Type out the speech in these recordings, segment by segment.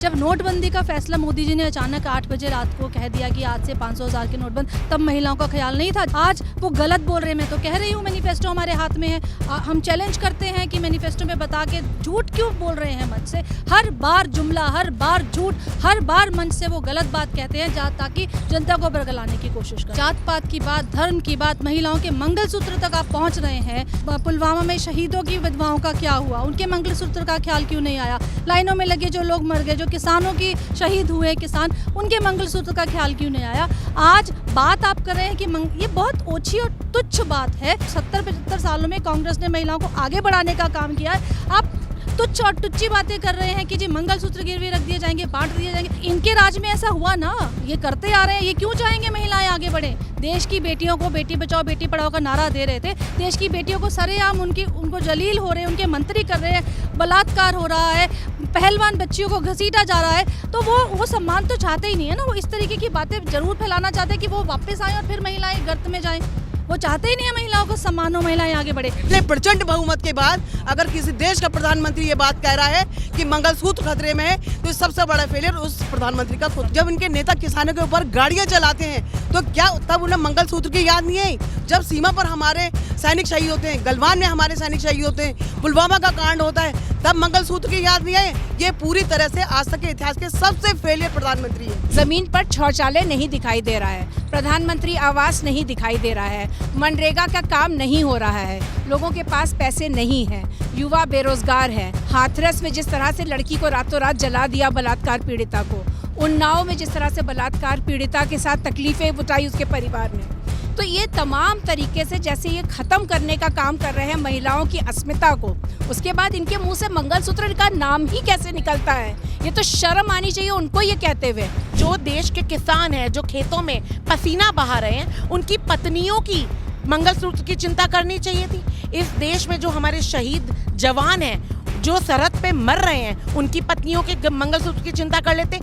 जब नोटबंदी का फैसला मोदी जी ने अचानक 8 बजे रात को कह दिया कि आज से 500,000 के नोटबंद, तब महिलाओं का ख्याल नहीं था। आज वो गलत बोल रहे हैं। मैं तो कह रही हूँ मैनिफेस्टो हमारे हाथ में है। हम चैलेंज करते हैं कि मैनिफेस्टो में बता के झूठ क्यों बोल रहे हैं मंच से। हर बार जुमला, हर बार झूठ, हर बार मंच से वो गलत बात कहते हैं ताकि जनता को बरगलाने की कोशिश करें। जात पात की बात, धर्म की बात, महिलाओं के मंगलसूत्र तक आप पहुँच रहे हैं। पुलवामा में शहीदों की विधवाओं का क्या हुआ, उनके मंगलसूत्र का ख्याल क्यों नहीं आया। लाइनों में लगे जो लोग मर गए, जो किसानों की शहीद हुए किसान, उनके मंगलसूत्र का ख्याल क्यों नहीं आया। आज बात आप कर रहे हैं कि ये बहुत ओछी और तुच्छ बात है। 70-75 सालों में कांग्रेस ने महिलाओं को आगे बढ़ाने का काम किया है। आप तुच्छ और तुच्छी बातें कर रहे हैं कि जी मंगलसूत्र गिरवी रख दिए जाएंगे, बांट दिए जाएंगे। इनके राज में ऐसा हुआ ना, ये करते आ रहे हैं। ये क्यों चाहेंगे महिलाएं आगे बढ़े। देश की बेटियों को बेटी बचाओ बेटी पढ़ाओ का नारा दे रहे थे। देश की बेटियों को सरेआम उनको जलील हो रहे हैं, उनके मंत्री कर रहे हैं, बलात्कार हो रहा है, पहलवान बच्चियों को घसीटा जा रहा है। तो वो सम्मान तो चाहते ही नहीं है ना। वो इस तरीके की बातें जरूर फैलाना चाहते हैं कि वो वापस आए और फिर महिलाएं गर्त में जाएं। वो चाहते ही नहीं है महिलाओं को सम्मान हो, महिलाएं आगे बढ़े। इतने प्रचंड बहुमत के बाद अगर किसी देश का प्रधानमंत्री ये बात कह रहा है कि मंगलसूत्र खतरे में है, तो सबसे बड़ा फेलियर उस प्रधानमंत्री का खुद। जब इनके नेता किसानों के ऊपर गाड़ियां चलाते हैं तो क्या तब उन्हें मंगलसूत्र की याद नहीं है। जब सीमा पर हमारे सैनिक शहीद होते हैं, गलवान में हमारे सैनिक शहीद होते हैं, पुलवामा का कांड होता है, तब मंगलसूत्र की याद नहीं है। ये पूरी तरह से आज तक के इतिहास के सबसे फेलियर प्रधानमंत्री है। जमीन पर शौचालय नहीं दिखाई दे रहा है, प्रधानमंत्री आवास नहीं दिखाई दे रहा है, मनरेगा का काम नहीं हो रहा है, लोगों के पास पैसे नहीं है, युवा बेरोजगार है। हाथरस में जिस तरह से लड़की को रातों रात जला दिया बलात्कार पीड़िता को, उन्नाव में जिस तरह से बलात्कार पीड़िता के साथ तकलीफें उठाई उसके परिवार ने, तो ये तमाम तरीके से जैसे ये खत्म करने का काम कर रहे हैं महिलाओं की अस्मिता को। उसके बाद इनके मुंह से मंगलसूत्र का नाम ही कैसे निकलता है। ये तो शर्म आनी चाहिए उनको ये कहते हुए। जो देश के किसान हैं, जो खेतों में पसीना बहा रहे हैं, उनकी पत्नियों की मंगलसूत्र की चिंता करनी चाहिए थी। इस देश में जो हमारे शहीद जवान हैं, जो सरहद पे मर रहे हैं, उनकी पत्नियों के मंगलसूत्र की चिंता कर लेते।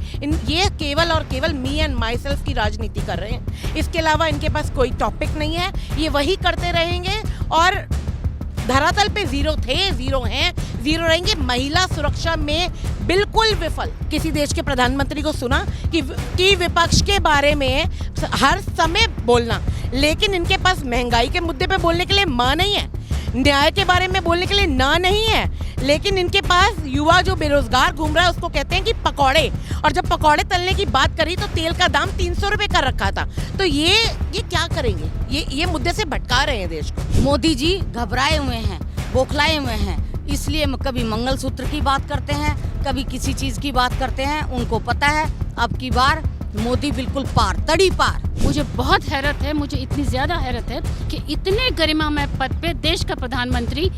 ये केवल और केवल मी एंड माई सेल्फ की राजनीति कर रहे हैं। इसके अलावा इनके पास कोई टॉपिक नहीं है। ये वही करते रहेंगे और धरातल पे जीरो थे, जीरो हैं, जीरो रहेंगे। महिला सुरक्षा में बिल्कुल विफल। किसी देश के प्रधानमंत्री को सुना कि विपक्ष के बारे में हर समय बोलना, लेकिन इनके पास महंगाई के मुद्दे पे बोलने के लिए मां नहीं है, न्याय के बारे में बोलने के लिए ना नहीं है, लेकिन इनके पास युवा जो बेरोजगार घूम रहा है उसको कहते हैं कि पकौड़े। और जब पकौड़े तलने की बात करी तो तेल का दाम 300 रुपए का रखा था। तो ये क्या करेंगे। ये मुद्दे से भटका रहे हैं देश को। मोदी जी घबराए हुए हैं, बौखलाए हुए हैं, इसलिए कभी मंगलसूत्र की बात करते हैं, कभी किसी चीज की बात करते हैं। उनको पता है अब की बार मोदी बिल्कुल पार, तड़ी पार। मुझे बहुत हैरत है, मुझे इतनी ज़्यादा हैरत है कि इतने गरिमामय पद पे देश का प्रधानमंत्री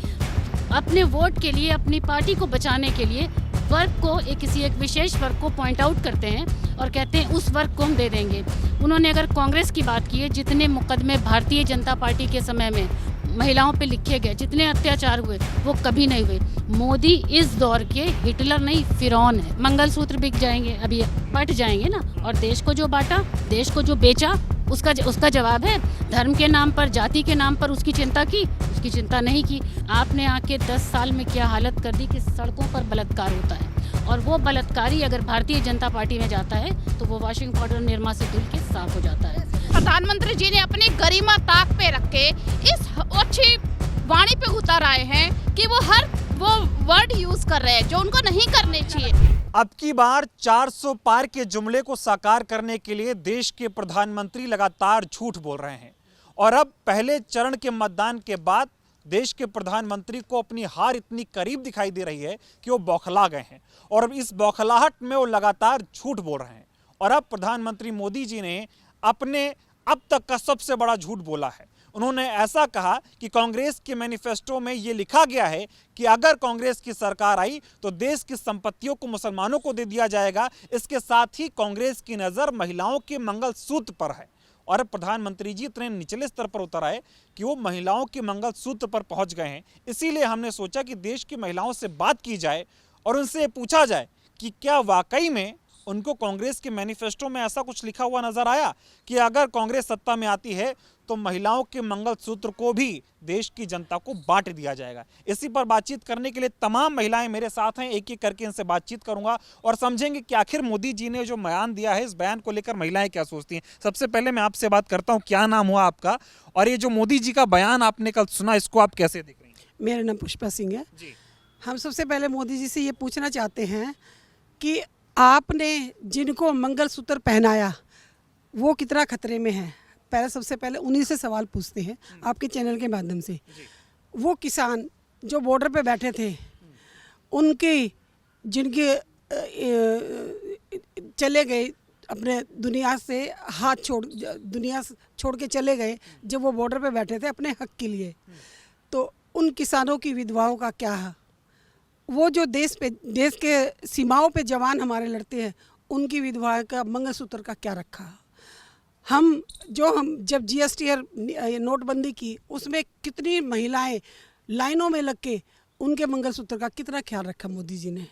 अपने वोट के लिए, अपनी पार्टी को बचाने के लिए वर्ग को किसी एक विशेष वर्ग को पॉइंट आउट करते हैं और कहते हैं उस वर्ग को हम दे देंगे। उन्होंने अगर कांग्रेस की बात की है, जितने मुकदमे भारतीय जनता पार्टी के समय में महिलाओं पे लिखे गए, जितने अत्याचार हुए, वो कभी नहीं हुए। मोदी इस दौर के हिटलर नहीं, फिरौन है। मंगलसूत्र बिक जाएंगे, अभी बट जाएंगे ना। और देश को जो बांटा, देश को जो बेचा, उसका जवाब है धर्म के नाम पर, जाति के नाम पर उसकी चिंता की, उसकी चिंता नहीं की। आपने आके 10 साल में क्या हालत कर दी कि सड़कों पर बलात्कार होता है। और वो बलात्कारी अगर भारतीय जनता पार्टी में जाता है तो वो वॉशिंग पाउडर निरमा से धुल के साफ हो जाता है। प्रधानमंत्री जी ने अपनी गरिमा ताक पे रख के इस अच्छी वाणी पे उतर आए हैं कि वो वर्ड यूज कर रहे हैं जो उनको नहीं करने चाहिए। अब की बार 400 पार के जुमले को साकार करने के लिए देश के प्रधानमंत्री लगातार झूठ बोल रहे हैं। और अब पहले चरण के मतदान के बाद देश के प्रधानमंत्री को अपनी हार इतनी करीब दिखाई दे रही है कि वो बौखला गए हैं। और अब इस बौखलाहट में वो लगातार झूठ बोल रहे हैं। और अब प्रधानमंत्री मोदी जी ने अपने अब तक का सबसे बड़ा झूठ बोला है। उन्होंने ऐसा कहा कि कांग्रेस के मैनिफेस्टो में ये लिखा गया है कि अगर कांग्रेस की सरकार आई तो देश की संपत्तियों को मुसलमानों को दे दिया जाएगा। इसके साथ ही कांग्रेस की नज़र महिलाओं के मंगलसूत्र पर है। और प्रधानमंत्री जी इतने निचले स्तर पर उतर आए कि वो महिलाओं के मंगलसूत्र पर पहुंच गए हैं। इसीलिए हमने सोचा कि देश की महिलाओं से बात की जाए और उनसे पूछा जाए कि क्या वाकई में उनको कांग्रेस के मैनिफेस्टो में ऐसा कुछ लिखा हुआ नजर आया कि अगर कांग्रेस सत्ता में आती है तो महिलाओं के मंगलसूत्र को भी देश की जनता को बांट दिया जाएगा। इसी पर बातचीत करने के लिए तमाम महिलाएं मेरे साथ हैं, एक एक करके इनसे बातचीत करूंगा और समझेंगे कि आखिर मोदी जी ने जो बयान दिया है, इस बयान को लेकर महिलाएं क्या सोचती हैं। सबसे पहले मैं आपसे बात करता हूं, क्या नाम हुआ आपका, और ये जो मोदी जी का बयान आपने कल सुना, इसको आप कैसे देख रही हैं? मेरा नाम पुष्पा सिंह है जी। हम सबसे पहले मोदी जी से ये पूछना चाहते हैं कि आपने जिनको मंगलसूत्र पहनाया वो कितना खतरे में है। सबसे पहले उन्हीं से सवाल पूछते हैं आपके चैनल के माध्यम से। वो किसान जो बॉर्डर पे बैठे थे, उनके जिनके चले गए अपने दुनिया से हाथ दुनिया छोड़ के चले गए, जब वो बॉर्डर पे बैठे थे अपने हक के लिए, तो उन किसानों की विधवाओं का क्या है? वो जो देश के सीमाओं पे जवान हमारे लड़ते हैं, उनकी विधवा का मंगलसूत्र का क्या रखा? हम जब जीएसटी और नोटबंदी की, उसमें कितनी महिलाएं लाइनों में लग के उनके मंगलसूत्र का कितना ख्याल रखा मोदी जी ने?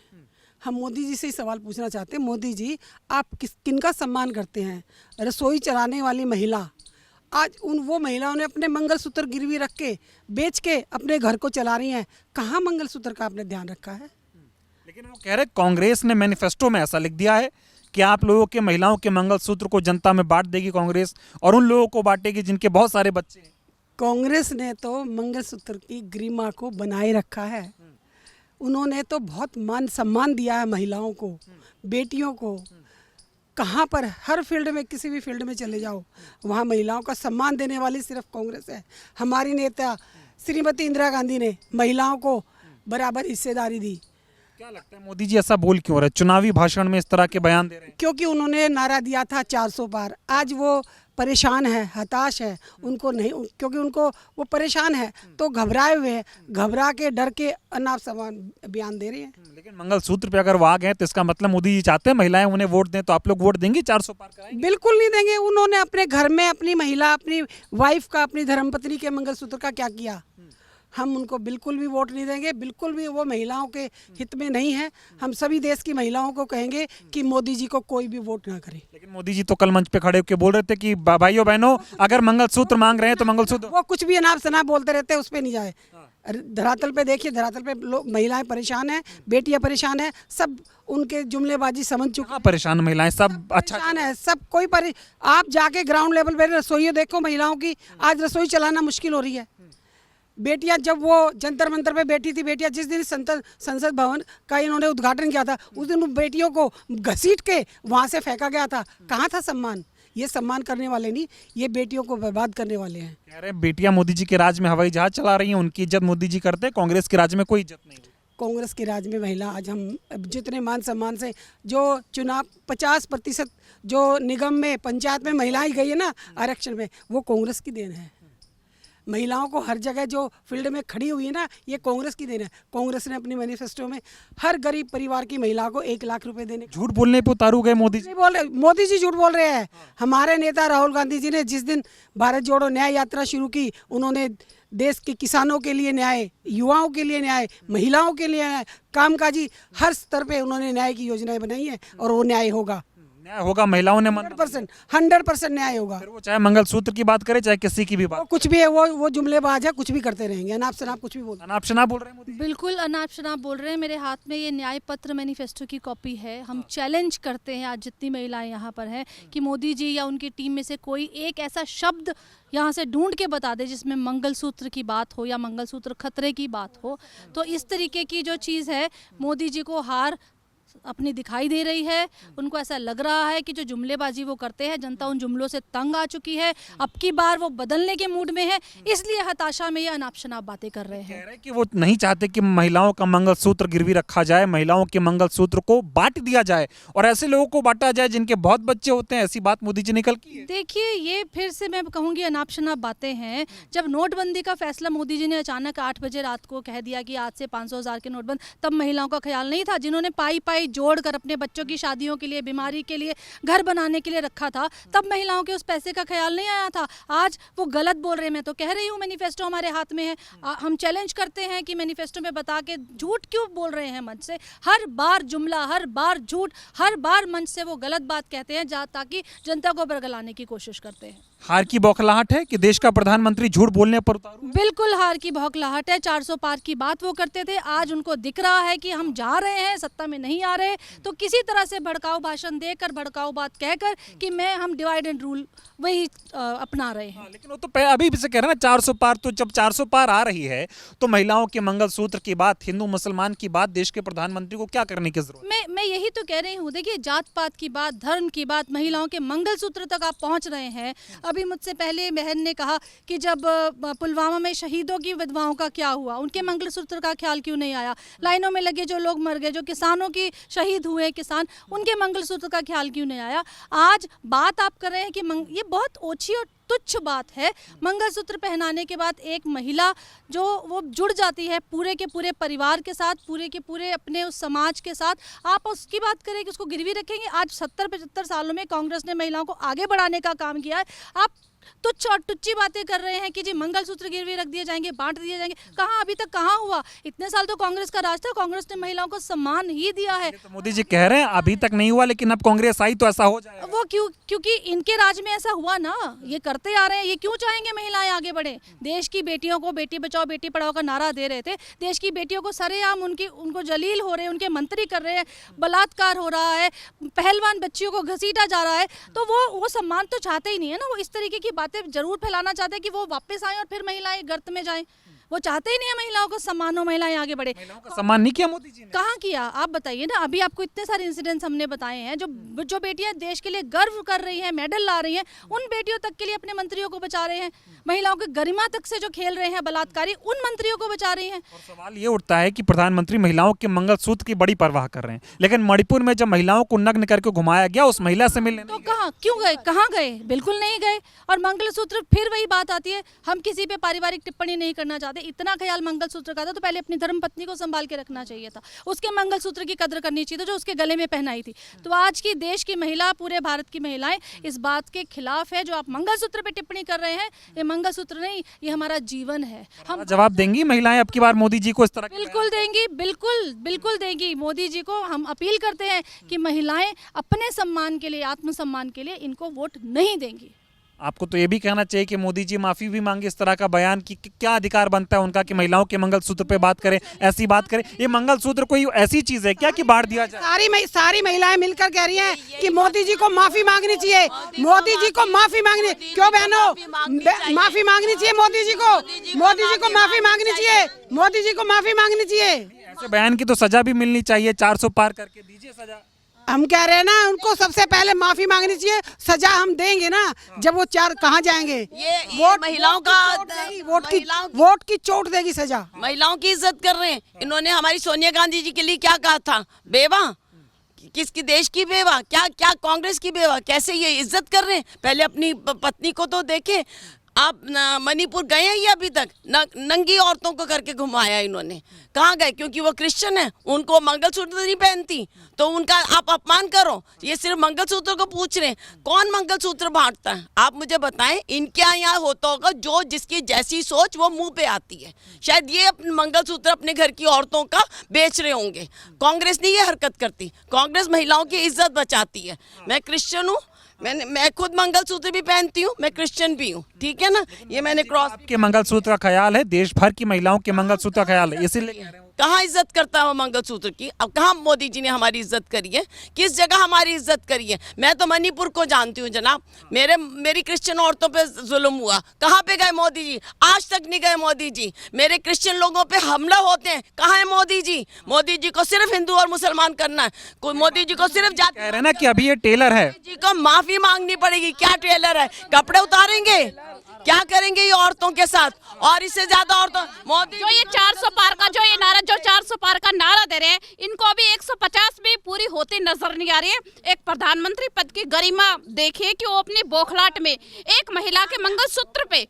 हम मोदी जी से ही सवाल पूछना चाहते हैं, मोदी जी आप किनका सम्मान करते हैं? रसोई चलाने वाली महिला, आज वो महिलाओं ने अपने मंगलसूत्र गिरवी रख के बेच के अपने घर को चला रही हैं। कहाँ मंगलसूत्र का आपने ध्यान रखा है? लेकिन वो कह रहे कांग्रेस ने मैनिफेस्टो में ऐसा लिख दिया है कि आप लोगों के महिलाओं के मंगलसूत्र को जनता में बांट देगी कांग्रेस, और उन लोगों को बांटेगी जिनके बहुत सारे बच्चे हैं। कांग्रेस ने तो मंगलसूत्र की गरिमा को बनाए रखा है। उन्होंने तो बहुत मान सम्मान दिया है महिलाओं को, बेटियों को। कहाँ पर हर फील्ड में, किसी भी फील्ड में चले जाओ, वहाँ महिलाओं का सम्मान देने वाली सिर्फ कांग्रेस है। हमारी नेता श्रीमती इंदिरा गांधी ने महिलाओं को बराबर हिस्सेदारी दी। क्या लगता है मोदी जी ऐसा बोल क्यों रहे हैं? चुनावी भाषण में इस तरह के बयान दे रहे हैं क्योंकि उन्होंने नारा दिया था 400 पार। आज वो परेशान है, हताश है, उनको नहीं, क्योंकि उनको वो परेशान है तो घबराए हुए हैं, घबरा के डर के अनाप समान बयान दे रहे हैं। लेकिन मंगलसूत्र पे अगर वो आ गए तो इसका मतलब मोदी जी चाहते हैं महिलाएं उन्हें वोट दें, तो आप लोग वोट देंगे? 400 पार कराएंगे? बिल्कुल नहीं देंगे। उन्होंने अपने घर में अपनी महिला, अपनी वाइफ का, अपनी धर्मपत्नी के मंगलसूत्र का क्या किया? हम उनको बिल्कुल भी वोट नहीं देंगे। बिल्कुल भी वो महिलाओं के हित में नहीं है। हम सभी देश की महिलाओं को कहेंगे कि मोदी जी को कोई भी वोट ना करे। लेकिन मोदी जी तो कल मंच पे खड़े होकर बोल रहे थे कि भाइयों बहनों, अगर मंगलसूत्र मांग रहे हैं तो मंगलसूत्र। वो कुछ भी अनाप शनाप बोलते रहते हैं, उस पर नहीं जाए। धरातल पे देखिए, धरातल पे लोग, महिलाएं परेशान हैं, बेटियां परेशान हैं, सब उनके जुमलेबाजी समझ चुके हैं। परेशान महिलाएं सब परेशान है, सब कोई आप जाके ग्राउंड लेवल पे रसोई देखो महिलाओं की, आज रसोई चलाना मुश्किल हो रही है। बेटियां जब वो जंतर मंतर पे बैठी थी, बेटियां जिस दिन संसद भवन का इन्होंने उद्घाटन किया था, उस दिन उन बेटियों को घसीट के वहाँ से फेंका गया था। कहाँ था सम्मान? ये सम्मान करने वाले नहीं, ये बेटियों को बर्बाद करने वाले हैं। कह रहे बेटियां मोदी जी के राज में हवाई जहाज चला रही हैं, उनकी इज्जत मोदी जी करते हैं, कांग्रेस के राज में कोई इज्जत नहीं। कांग्रेस के राज में महिला, आज हम जितने मान सम्मान से जो चुनाव 50% जो निगम में, पंचायत में महिलाएं गई है ना आरक्षण में, वो कांग्रेस की देन है। महिलाओं को हर जगह जो फील्ड में खड़ी हुई है ना, ये कांग्रेस की देन है। कांग्रेस ने अपनी मैनिफेस्टो में हर गरीब परिवार की महिला को 1 लाख रुपए देने। झूठ बोलने पे उतारू गए मोदी जी? मोदी जी झूठ बोल रहे हैं। हमारे नेता राहुल गांधी जी ने जिस दिन भारत जोड़ो न्याय यात्रा शुरू की, उन्होंने देश के किसानों के लिए न्याय, युवाओं के लिए न्याय, महिलाओं के लिए न्याय, कामकाजी हर स्तर पे उन्होंने न्याय की योजनाएं बनाई हैं, और वो न्याय होगा। न्याय होगा, महिलाओं ने 100% न्याय होगा। फिर वो चाहे मंगलसूत्र की बात करे, चाहे किसी की भी बात, कुछ भी है, वो जुमलेबाज है, कुछ भी करते रहेंगे, अनाप शनाप कुछ भी बोल रहे हैं मोदी। बिल्कुल अनाप शनाप बोल रहे हैं। मेरे हाथ में ये न्याय पत्र मैनिफेस्टो की कॉपी है। हम चैलेंज करते हैं आज जितनी महिलाएं यहाँ पर हैं कि मोदी जी या उनकी टीम में से कोई एक ऐसा शब्द यहाँ से ढूंढ के बता दे जिसमें मंगलसूत्र की बात हो या मंगलसूत्र खतरे की बात हो। तो इस तरीके की जो चीज़ है, मोदी जी को हार अपनी दिखाई दे रही है। उनको ऐसा लग रहा है कि जो जुमलेबाजी वो करते हैं, जनता उन जुमलों से तंग आ चुकी है। अब की बार वो बदलने के मूड में है, इसलिए हताशा में ये अनाप शनाप बातें कर रहे हैं। कह रहे कि वो नहीं चाहते कि महिलाओं का मंगलसूत्र गिरवी रखा जाए, महिलाओं के मंगलसूत्र को बांट दिया जाए और ऐसे लोगों को बांटा जाए जिनके बहुत बच्चे होते हैं। ऐसी बात मोदी जी ने कल की है। देखिए, ये फिर से मैं कहूँगी अनाप शनाप बातें हैं। जब नोटबंदी का फैसला मोदी जी ने अचानक 8 बजे रात को कह दिया कि आज से 500,000 के नोटबंद, तब महिलाओं का ख्याल नहीं था। जिन्होंने पाई महंगाई जोड़कर अपने बच्चों की शादियों के लिए, बीमारी के लिए, घर बनाने के लिए रखा था, तब महिलाओं के उस पैसे का ख्याल नहीं आया था। आज वो गलत बोल रहे हैं। मैं तो कह रही हूँ मैनिफेस्टो हमारे हाथ में है। हम चैलेंज करते हैं कि मैनिफेस्टो में बता के झूठ क्यों बोल रहे हैं मंच से। हर बार जुमला, हर बार झूठ, हर बार मंच से वो गलत बात कहते हैं ताकि जनता को बरगलाने की कोशिश करते हैं। हार की बौखलाहट है कि देश का प्रधानमंत्री झूठ बोलने पर उतारू है? बिल्कुल हार की बौखलाहट है। 400 पार की बात वो करते थे, आज उनको दिख रहा है कि हम जा रहे हैं, सत्ता में नहीं आ रहे, तो किसी तरह से भड़काऊ भाषण देकर, भड़काऊ बात कहकर कि हम डिवाइड एंड रूल वही अपना रहे हैं। लेकिन वो तो अभी भी से कह रहे हैं ना 400 पार। तो जब 400 पार आ रही है तो महिलाओं के मंगलसूत्र की बात, हिंदू मुसलमान की बात, देश के प्रधानमंत्री को क्या करने की जरूरत है? मैं यही तो कह रही हूँ। देखिए, जात पात की बात, धर्म की बात, महिलाओं के मंगलसूत्र तक आप पहुँच रहे हैं। अभी मुझसे पहले बहन ने कहा कि जब पुलवामा में शहीदों की विधवाओं का क्या हुआ, उनके मंगलसूत्र का ख्याल क्यों नहीं आया? लाइनों में लगे जो लोग मर गए, जो किसानों की शहीद हुए किसान, उनके मंगलसूत्र का ख्याल क्यों नहीं आया? आज बात आप कर रहे हैं कि ये बहुत ओछी और तुच्छ बात है। मंगलसूत्र पहनाने के बाद एक महिला जो वो जुड़ जाती है पूरे के पूरे परिवार के साथ, पूरे के पूरे अपने उस समाज के साथ, आप उसकी बात करें कि उसको गिरवी रखेंगे? आज 70-75 सालों में कांग्रेस ने महिलाओं को आगे बढ़ाने का काम किया है। आप तुच्छ और टुच्ची बातें कर रहे हैं कि जी मंगलसूत्र गिरवी रख दिए जाएंगे, बांट दिए जाएंगे। कहाँ, अभी तक कहाँ हुआ? इतने साल तो कांग्रेस का राज था, कांग्रेस ने महिलाओं को सम्मान ही दिया है। तो मोदी जी कह रहे हैं अभी तक नहीं हुआ, लेकिन अब कांग्रेस आई तो ऐसा हो जाएगा। वो क्योंकि इनके राज में ऐसा हुआ ना, ये करते आ रहे हैं। ये क्यों चाहेंगे महिलाएं आगे बढ़े? देश की बेटियों को बेटी बचाओ बेटी पढ़ाओ का नारा दे रहे थे, देश की बेटियों को सरेआम उनको जलील हो रहे हैं, उनके मंत्री कर रहे हैं, बलात्कार हो रहा है, पहलवान बच्चियों को घसीटा जा रहा है, तो वो सम्मान तो चाहते ही नहीं है ना। वो इस तरीके की बातें जरूर फैलाना चाहते हैं कि वो वापस आए और फिर महिलाएं गर्त में जाएं। वो चाहते ही नहीं है महिलाओं को सम्मान हो, महिलाएं आगे बढ़े। महिलाओं का सम्मान नहीं किया मोदी जी ने? कहाँ किया? आप बताइए ना। अभी आपको इतने सारे इंसिडेंट्स हमने बताए हैं, जो बेटियां देश के लिए गर्व कर रही हैं, मेडल ला रही हैं, उन बेटियों तक के लिए अपने मंत्रियों को बचा रहे हैं। महिलाओं की गरिमा तक से जो खेल रहे हैं बलात्कारी, उन मंत्रियों को बचा रही हैं। और सवाल ये उठता है कि प्रधानमंत्री महिलाओं के मंगलसूत्र की बड़ी परवाह कर रहे हैं, लेकिन मणिपुर में जब महिलाओं को नग्न करके घुमाया गया, उस महिला से मिलने तो कहाँ, क्यों गए? कहाँ गए? बिल्कुल नहीं गए। और मंगलसूत्र, फिर वही बात आती है, हम किसी पे पारिवारिक टिप्पणी नहीं करना चाहते। इतना ख्याल मंगलसूत्र का था तो पहले अपनी धर्मपत्नी को संभाल के रखना चाहिए था, उसके मंगलसूत्र की कदर करनी चाहिए था जो उसके गले में पहनाई थी। तो आज की देश की महिला, पूरे भारत की महिलाएं इस बात के खिलाफ है। जो आप मंगलसूत्र पे टिप्पणी कर रहे हैं, ये मंगलसूत्र नहीं, ये हमारा जीवन है। हम जवाब देंगी महिलाएं अब की बार मोदी जी को इस तरह? बिल्कुल देंगी, बिल्कुल देंगी। मोदी जी को हम अपील करते हैं कि महिलाएं अपने सम्मान के लिए, आत्मसम्मान के लिए इनको वोट नहीं देंगी। आपको तो ये भी कहना चाहिए कि मोदी जी माफी भी मांगे इस तरह का बयान कि क्या अधिकार बनता है उनका कि महिलाओं के मंगलसूत्र पे बात करें, ऐसी बात करें? ये मंगलसूत्र कोई ऐसी चीज है क्या कि बांट दिया जाए? सारी महिलाएं मिलकर कह रही हैं कि मोदी जी को माफी मांगनी चाहिए, मोदी जी को माफी मांगनी। क्यों बहनों, माफी मांगनी चाहिए मोदी जी को, मोदी जी को माफी मांगनी चाहिए, मोदी जी को माफी मांगनी चाहिए। ऐसे बयान की तो सजा भी मिलनी चाहिए। 400 पार करके दीजिए सजा। हम कह रहे हैं ना, उनको सबसे पहले माफी मांगनी चाहिए, सजा हम देंगे ना। जब वो चार कहाँ जाएंगे? ये महिलाओं का वोट की चोट देगी सजा। महिलाओं की इज्जत कर रहे हैं। इन्होंने हमारी सोनिया गांधी जी के लिए क्या कहा था? बेवा, किसकी देश की बेवा? क्या कांग्रेस की बेवा? कैसे ये इज्जत कर रहे हैं? पहले अपनी पत्नी को तो देखें। आप मणिपुर गए हैं या अभी तक? नंगी औरतों को करके घुमाया इन्होंने। कहाँ गए? क्योंकि वो क्रिश्चियन है, उनको मंगलसूत्र नहीं पहनती तो उनका आप अपमान करो। ये सिर्फ मंगलसूत्र को पूछ रहे हैं, कौन मंगलसूत्र बांटता है? आप मुझे बताएं। इनके यहाँ होता होगा जो जिसकी जैसी सोच वो मुंह पे आती है। शायद ये अपने मंगलसूत्र अपने घर की औरतों का बेच रहे होंगे। कांग्रेस नहीं ये हरकत करती। कांग्रेस महिलाओं की इज्जत बचाती है। मैं क्रिश्चियन हूँ, मैं खुद मंगलसूत्र भी पहनती हूँ, मैं क्रिश्चियन भी हूँ, ठीक है ना। ये मैंने क्रॉस के मंगलसूत्र का ख्याल है, देश भर की महिलाओं के मंगलसूत्र का ख्याल है, इसीलिए कहाँ इज्जत करता है वो मंगलसूत्र की? अब कहाँ मोदी जी ने हमारी इज्जत करी है? किस जगह हमारी इज्जत करी है? मैं तो मणिपुर को जानती हूँ जनाब। मेरी क्रिश्चियन औरतों पे जुल्म हुआ, कहाँ पे गए मोदी जी? आज तक नहीं गए मोदी जी। मेरे क्रिश्चियन लोगों पे हमला होते हैं, कहाँ है मोदी जी? मोदी जी को सिर्फ हिंदू और मुसलमान करना है। मोदी जी को सिर्फ जाति कह रहे हैं ना कि अभी ये टेलर है। जी को माफी मांगनी पड़ेगी। क्या टेलर है? कपड़े उतारेंगे? क्या करेंगे ये औरतों के साथ? और इससे ज्यादा औरतों, मोदी जो ये 400 पार का जो ये नारा, जो 400 पार का नारा दे रहे हैं, इनको अभी 150 भी पूरी होती नजर नहीं आ रही है। एक प्रधानमंत्री पद की गरिमा देखिए कि वो अपनी बौखलाहट में एक महिला के मंगलसूत्र पे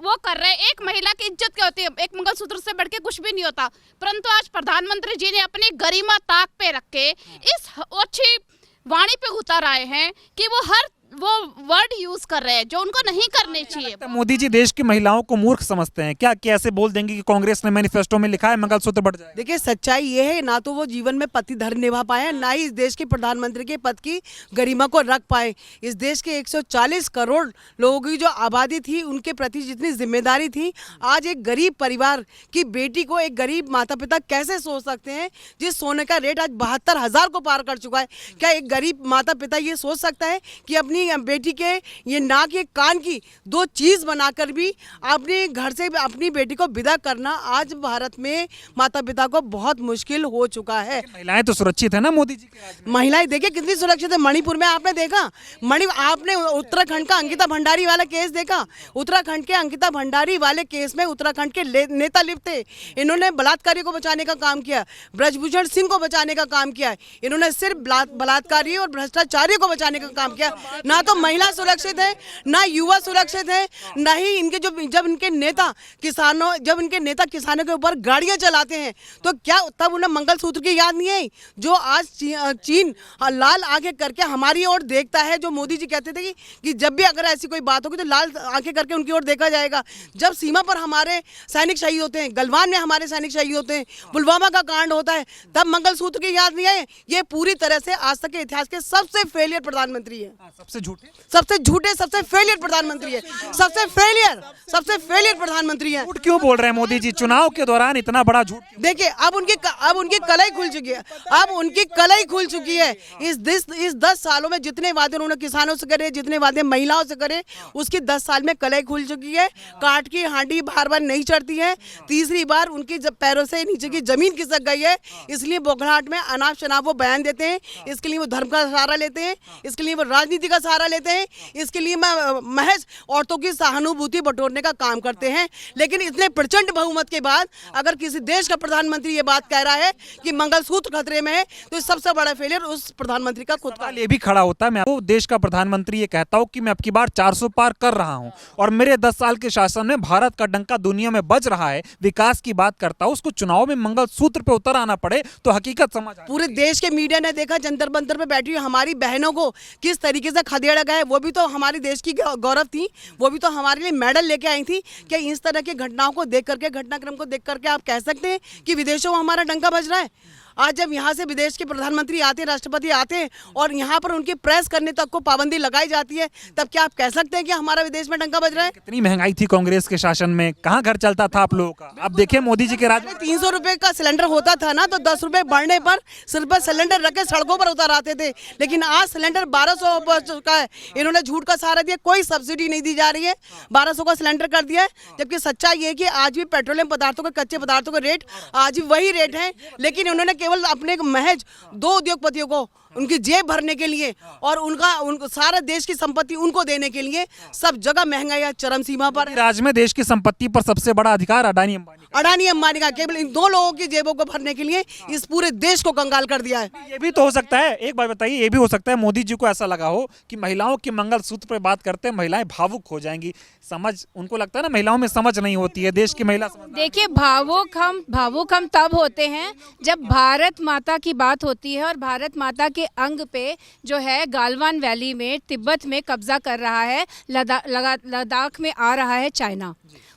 वो कर रहे हैं। एक महिला की इज्जत क्या होती है, एक मंगलसूत्र से बढ़ के कुछ भी नहीं होता। परंतु आज प्रधानमंत्री जी ने अपनी गरिमा ताक पे रख के इस अच्छी वाणी पे उतर आए हैं कि वो वर्ड यूज कर रहे हैं जो उनको नहीं करने चाहिए। मोदी जी देश की महिलाओं को मूर्ख समझते हैं क्या? कैसे बोल देंगे कि कांग्रेस ने मैनिफेस्टो में लिखा है मंगलसूत्र बढ़ जाएगा? देखिए सच्चाई ये है, ना तो वो जीवन में पति धर्म निभा पाए, ना ही इस देश के प्रधानमंत्री के पद की गरिमा को रख पाए। इस देश के 140 करोड़ लोगों की जो आबादी थी उनके प्रति जितनी जिम्मेदारी थी, आज एक गरीब परिवार की बेटी को एक गरीब माता पिता कैसे सोच सकते हैं? जिस सोने का रेट आज 72,000 को पार कर चुका है, क्या एक गरीब माता पिता ये सोच सकता है कि अपनी बेटी के ये नाक ये कान की दो चीज बनाकर भी अपने घर से अपनी बेटी को विदा करना आज भारत में माता पिता को बहुत मुश्किल हो चुका है। महिलाएं तो सुरक्षित है ना मोदी जी के राज में? महिलाएं देखिए कितनी सुरक्षित है। मणिपुर में आपने देखा, आपने उत्तराखंड का अंकिता भंडारी वाला केस देखा? उत्तराखंड के अंकिता भंडारी वाले केस में उत्तराखंड के नेता लिप्त थे। इन्होंने बलात्कारी को बचाने का काम किया, ब्रजभूषण सिंह को बचाने का काम किया। इन्होंने सिर्फ बलात्कारी और भ्रष्टाचारियों को बचाने का काम किया। ना तो महिला सुरक्षित है, ना युवा सुरक्षित है, ना ही इनके जब इनके नेता किसानों के ऊपर गाड़ियां चलाते हैं तो क्या तब उन्हें मंगलसूत्र की याद नहीं है? जो आज चीन लाल आंखें करके हमारी ओर देखता है, जो मोदी जी कहते थे कि जब भी अगर ऐसी कोई बात होगी तो लाल आंखें करके उनकी ओर देखा जाएगा। जब सीमा पर हमारे सैनिक शहीद होते हैं, गलवान में हमारे सैनिक शहीद होते हैं, पुलवामा का कांड होता है, तब मंगलसूत्र की याद नहीं है। ये पूरी तरह से आज तक के इतिहास के सबसे फेलियर प्रधानमंत्री है, सबसे झूठे सबसे फेलियर प्रधानमंत्री है, सबसे फेलियर प्रधानमंत्री है। झूठ क्यों बोल रहे हैं मोदी जी चुनाव के दौरान इतना बड़ा झूठ? देखिए अब उनकी कलई खुल चुकी है, अब उनकी कलई खुल चुकी है। इस 10 सालों में जितने वादे उन्होंने किसानों से करे, जितने वादे महिलाओं से करे, उसकी 10 साल में कलई खुल चुकी है। काट की हांडी बार बार नहीं चढ़ती है। तीसरी बार उनकी जब पैरों से नीचे की जमीन खिसक गई है, इसलिए बौखलाहट में अनाप शनाप वो बयान देते हैं। इसके लिए वो धर्म का सहारा लेते हैं, इसके लिए वो राजनीति का सहारा लेते हैं, इसके लिए महज औरतों की सहानुभूति बटोरने का काम करते हैं। लेकिन इतने प्रचंड बहुमत के बाद अगर किसी देश का प्रधानमंत्री ये बात कह रहा है कि मंगलसूत्र खतरे में है, तो सबसे बड़ा फेलियर उस प्रधानमंत्री का खुद का। ये भी खड़ा होता है, मैं आपको देश का प्रधानमंत्री ये कहता हूं कि मैं अब की बार 400 पार कर रहा हूं और मेरे 10 साल के शासन में भारत का डंका दुनिया में बज रहा है, विकास की बात करता हूं, उसको चुनाव में मंगलसूत्र पे उतर आना पड़े तो हकीकत समझ आए। पूरे देश के मीडिया ने देखा जंतर मंतर पे बैठी हुई हमारी बहनों को किस तरीके से खदेड़ा गया है। वो भी तो हमारे देश की गौरव थी, वो भी तो हमारे लिए मेडल लेके आई थी। क्या इस तरह की घटनाओं को देख करके, घटनाक्रम को देख करके आप कह सकते हैं कि विदेशों में हमारा डंका बज रहा है? आज जब यहाँ से विदेश के प्रधानमंत्री आते, राष्ट्रपति आते और यहाँ पर उनकी प्रेस करने तक को पाबंदी लगाई जाती है, तब क्या आप कह सकते हैं कि हमारा विदेश में डंका बज रहा है? कितनी महंगाई थी कांग्रेस के शासन में, कहाँ घर चलता था आप लोगों का? अब देखिए मोदी जी के राज में 300 रुपए का सिलेंडर होता था ना, तो 10 रुपए बढ़ने पर सिर पर सिलेंडर रख के सड़कों पर उतर आते थे। लेकिन आज सिलेंडर 1200 पर चुका है। इन्होंने झूठ का सहारा दिया, कोई सब्सिडी नहीं दी जा रही है, 1200 का सिलेंडर कर दिया है। जबकि सच्चाई ये कि आज भी पेट्रोलियम पदार्थों के, कच्चे पदार्थों के रेट आज भी वही रेट है। लेकिन उन्होंने केवल अपने महज 2 उद्योगपतियों को उनकी जेब भरने के लिए और उनको सारा देश की संपत्ति उनको देने के लिए सब जगह महंगाई चरम सीमा पर है। राज्य में देश की संपत्ति पर सबसे बड़ा अधिकार अडानी अंबानी का केवल इन 2 लोगों की जेबों को भरने के लिए इस पूरे देश को कंगाल कर दिया है। ये भी तो हो सकता है, एक बात बताइए, ये भी हो सकता है मोदी जी को ऐसा लगा हो कि महिलाओं के मंगलसूत्र पर बात करते हैं महिलाएं भावुक हो जाएंगी। समझ उनको लगता है ना, महिलाओं में समझ नहीं होती है, देश की महिला देखिए भावुक हम तब होते हैं जब भारत माता की बात होती है और भारत माता के अंग पे जो है गालवान वैली में, तिब्बत में कब्जा कर रहा है, लद्दाख में आ रहा है चाइना,